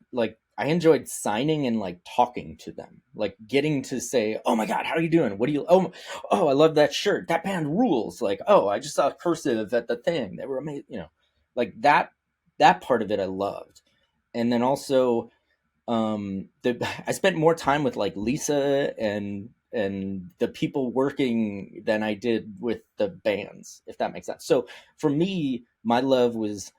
signing and like talking to them, like getting to say, "Oh my God, how are you doing? What do you? Oh, I love that shirt. That band rules." Like, "Oh, I just saw Cursive at the thing. They were amazing." Like that part of it I loved, and then also I spent more time with like Lisa and the people working than I did with the bands, if that makes sense. So for me, my love was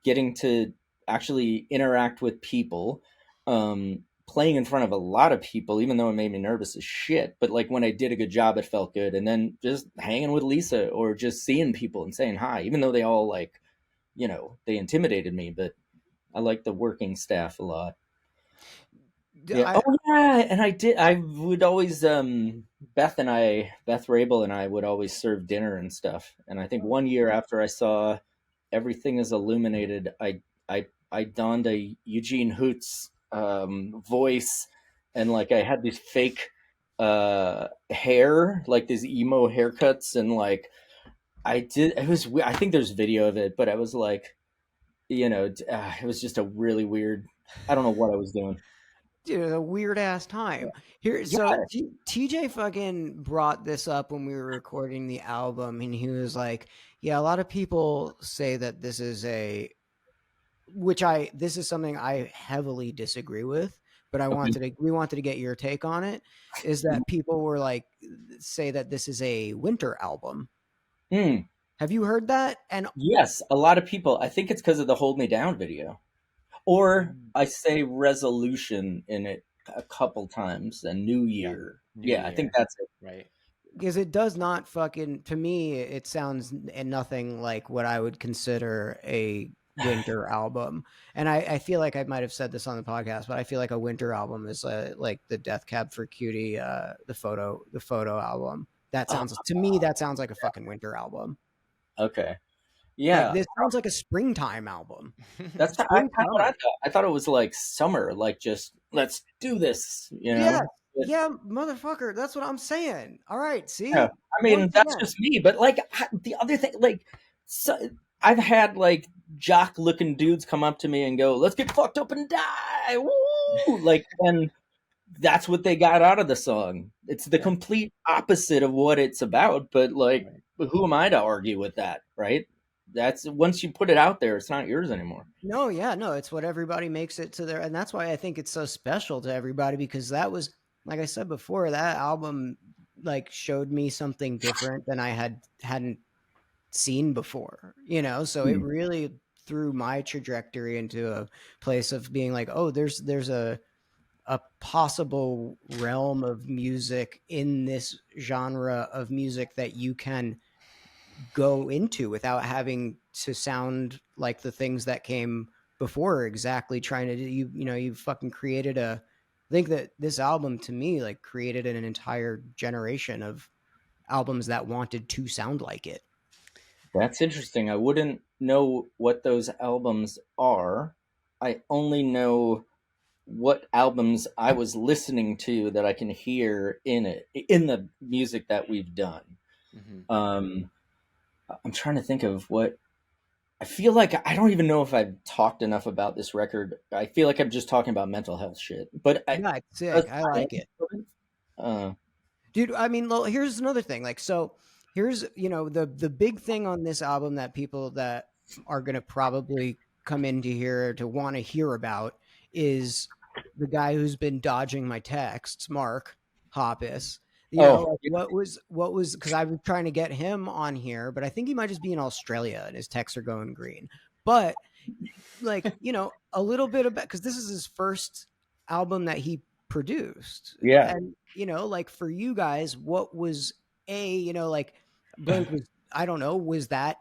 getting to actually interact with people, playing in front of a lot of people, even though it made me nervous as shit. But like when I did a good job, it felt good. And then just hanging with Lisa or just seeing people and saying hi, even though they all like, they intimidated me, but I like the working staff a lot. Yeah. Oh yeah, and I would always Beth Rabel and I would always serve dinner and stuff. And I think one year after I saw Everything Is Illuminated, I donned a Eugene Hoots voice, and like I had these fake hair, like these emo haircuts, and like I think there's video of it, but I was like, it was just a really weird, I don't know what I was doing. Dude, it was a weird ass time. Here, so TJ fucking brought this up when we were recording the album, and he was like, "Yeah, a lot of people say that this is this is something I heavily disagree with, but we wanted to get your take on it. Is that people were like say that this is a winter album? Have you heard that? And yes, a lot of people. I think it's because of the Hold Me Down video. Or I say resolution in it a couple times, and New Year. Yeah, I think that's it. Right. Because it does not fucking, to me, it sounds nothing like what I would consider a winter album. And I feel like I might have said this on the podcast, but I feel like a winter album is like the Death Cab for Cutie, the photo album. That sounds, to me, that sounds like a fucking winter album. Okay. Yeah. Like, this sounds like a springtime album. That's what I thought. I thought it was like summer, like just let's do this, Yeah, motherfucker. That's what I'm saying. All right, see? Yeah. I mean, that's just me. But like the other thing, like, I've had like jock-looking dudes come up to me and go, "Let's get fucked up and die!" Woo! Like, and that's what they got out of the song. It's the complete opposite of what it's about. But like, who am I to argue with that, right? That's once you put it out there, it's not yours anymore. No, it's what everybody makes it to their, and that's why I think it's so special to everybody, because that was, like I said before, that album like showed me something different than I hadn't seen before, so it really threw my trajectory into a place of being like, oh, there's a a possible realm of music in this genre of music that you can go into without having to sound like the things that came before, exactly trying to do you fucking created I think that this album to me like created an entire generation of albums that wanted to sound like it. That's interesting. I wouldn't know what those albums are. I only know what albums I was listening to that I can hear in the music that we've done. Mm-hmm. I'm trying to think of what I feel like. I don't even know if I've talked enough about this record. I feel like I'm just talking about mental health shit, but Yeah, it's sick. I like it. Uh, Dude, I mean, here's another thing. Like, so here's the big thing on this album that people that are gonna probably come into here to want to hear about is the guy who's been dodging my texts, Mark Hoppus. oh, Like what was because I've been trying to get him on here, but I think he might just be in Australia and his texts are going green. But like, a little bit about because this is his first album that he produced. yeah. And like for you guys, what was like Blink was, I don't know, was that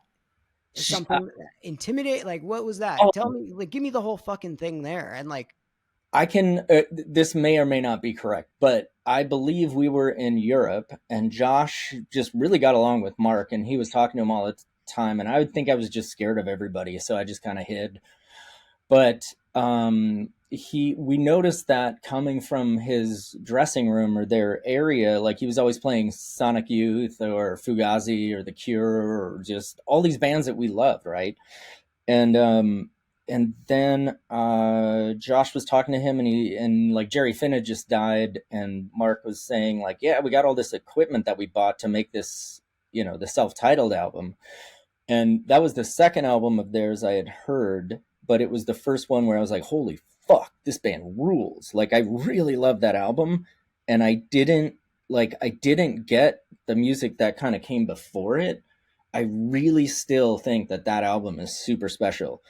something intimidate? Like what was that? Oh, Tell me, like give me the whole fucking thing there. And like I can. This may or may not be correct, but I believe we were in Europe, and Josh just really got along with Mark, and he was talking to him all the time. And I would think I was just scared of everybody, so I just kind of hid. But we noticed that coming from his dressing room or their area, like he was always playing Sonic Youth or Fugazi or The Cure or just all these bands that we loved, right? And then Josh was talking to him, and like Jerry Finn had just died, and Mark was saying like, yeah, we got all this equipment that we bought to make this, the self-titled album. And that was the second album of theirs I had heard, but it was the first one where I was like, holy fuck, this band rules. Like I really love that album, and I didn't get the music that kind of came before it. I really still think that album is super special.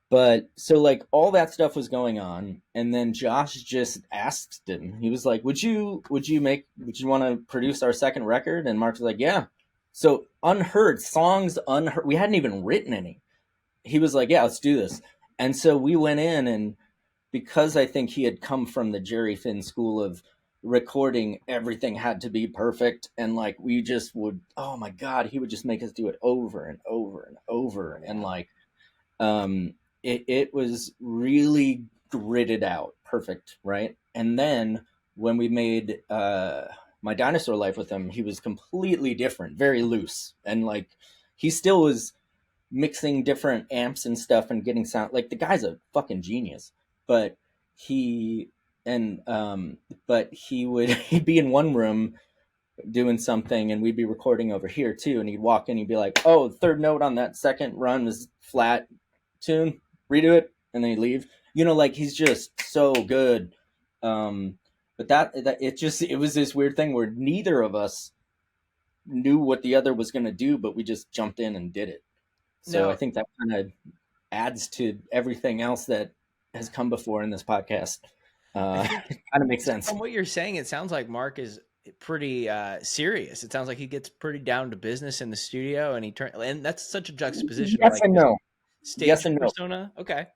But so like all that stuff was going on, and then Josh just asked him. He was like, would you want to produce our second record? And Mark was like, yeah. So unheard songs, we hadn't even written any. He was like, yeah, let's do this. And so we went in, and because I think he had come from the Jerry Finn school of recording, everything had to be perfect. And like, we just would, oh my God, he would just make us do it over and over and over. Yeah. And like, it was really gritted out, perfect. Right. And then when we made, My Dinosaur Life with him, he was completely different, very loose. And like, he still was mixing different amps and stuff and getting sound. Like the guy's a fucking genius, but he'd be in one room doing something, and we'd be recording over here too. And he'd walk in, he'd be like, oh, the third note on that second run was flat tune, redo it. And then he'd leave, like he's just so good. But that it was this weird thing where neither of us knew what the other was going to do, but we just jumped in and did it. So I think that kind of adds to everything else that has come before in this podcast. It kind of makes sense. From what you're saying, it sounds like Mark is pretty serious. It sounds like he gets pretty down to business in the studio, and that's such a juxtaposition. Yes and no. Stage yes and persona. No. Okay.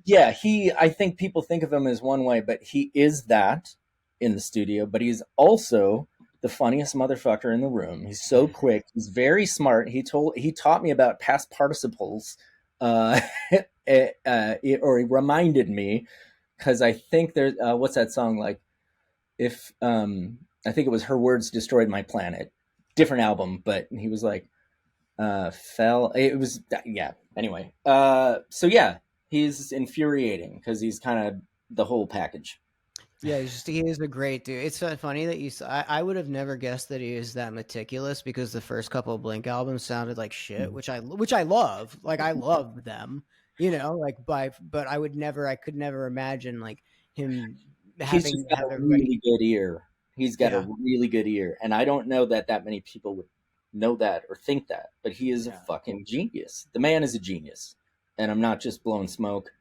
Yeah, I think people think of him as one way, but he is that in the studio, but he's also the funniest motherfucker in the room. He's so quick. He's very smart. He taught me about past participles, or he reminded me, because I think there's what's that song like? If I think it was Her Words Destroyed My Planet, different album, but he was like, fell. It was yeah. Anyway, so yeah, he's infuriating because he's kind of the whole package. Yeah, he is a great dude. It's funny that I would have never guessed that he is that meticulous, because the first couple of Blink albums sounded like shit, which I love. Like I love them, but I could never imagine like him having. He's just got a really good ear. He's got a really good ear, and I don't know that many people would know that or think that, but he is a fucking genius. The man is a genius, and I'm not just blowing smoke.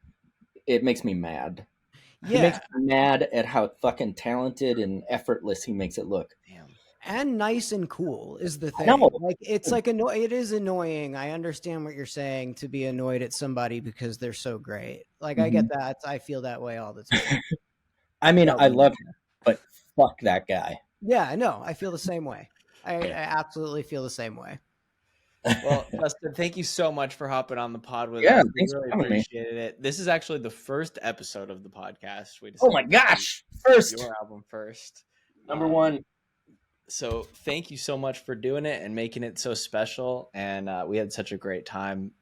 It makes me mad. He makes Yeah, me mad at how fucking talented and effortless he makes it look. Damn. and nice and cool is the I know. thing. Like it's like it is annoying. I understand what you're saying, to be annoyed at somebody because they're so great. Like I get that. I feel that way all the time. I mean, No, I love him, but fuck that guy. Yeah, no, I feel the same way. I absolutely feel the same way. Well, Justin, thank you so much for hopping on the pod with Yeah, us. We thanks for really having me. appreciated it. This is actually the first episode of the podcast. We Oh my decided to do gosh! First, your album first. number one. So thank you so much for doing it and making it so special. And we had such a great time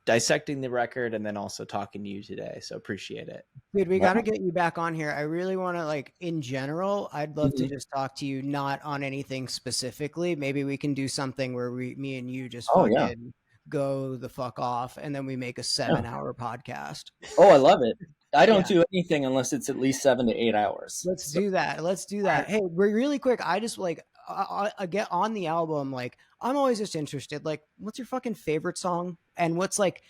dissecting the record and then also talking to you today. So appreciate it. Dude, we Wow. got to get you back on here. I really want to, like, in general, I'd love to Mhm. just talk to you, not on anything specifically. Maybe we can do something where me and you just Oh, fucking yeah. go the fuck off, and then we make a 7-hour podcast. Oh, I love it. I don't Yeah. do anything unless it's at least 7 to 8 hours. Let's do that. Let's do that. Hey, really quick, I just like I get on the album. Like, I'm always just interested. Like, what's your fucking favorite song? And what's like,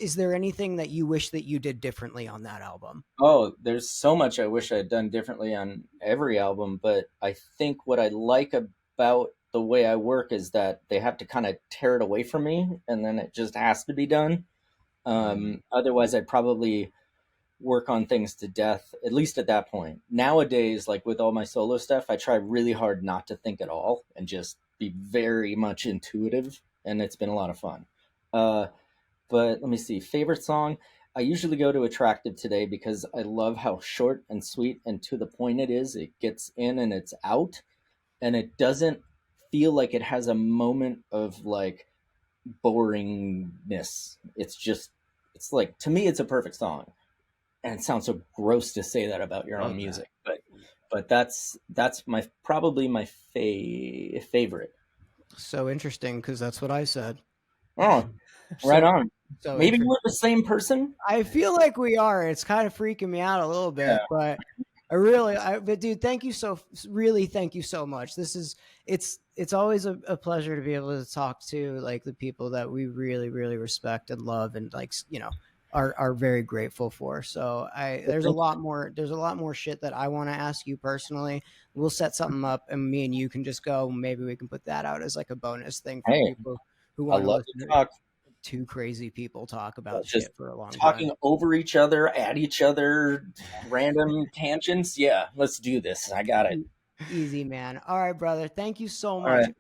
is there anything that you wish that you did differently on that album? Oh, there's so much I wish I'd done differently on every album, but I think what I like about the way I work is that they have to kind of tear it away from me, and then it just has to be done. Otherwise, I'd probably work on things to death, at least at that point. Nowadays, like with all my solo stuff, I try really hard not to think at all and just be very much intuitive, and it's been a lot of fun. But let me see, favorite song. I usually go to Attractive Today because I love how short and sweet and to the point it is. It gets in and it's out, and it doesn't feel like it has a moment of like boringness. It's like, to me, it's a perfect song. And it sounds so gross to say that about your own music, but that's my probably my favorite. So interesting, because that's what I said. Oh, right on. So Maybe we're the same person. I feel like we are. It's kind of freaking me out a little bit, but but dude, thank you thank you so much. It's always a pleasure to be able to talk to like the people that we really, really respect and love, and like, are very grateful for. So there's a lot more shit that I want to ask you personally. We'll set something up, and me and you can just go. Maybe we can put that out as like a bonus thing for people who I want to love listen to talk. Two crazy people talk about Just shit for a long talking time. over each other, at each other, random tangents. Yeah, let's do this. I got it. Easy, man. All right, brother. Thank you so All much. right.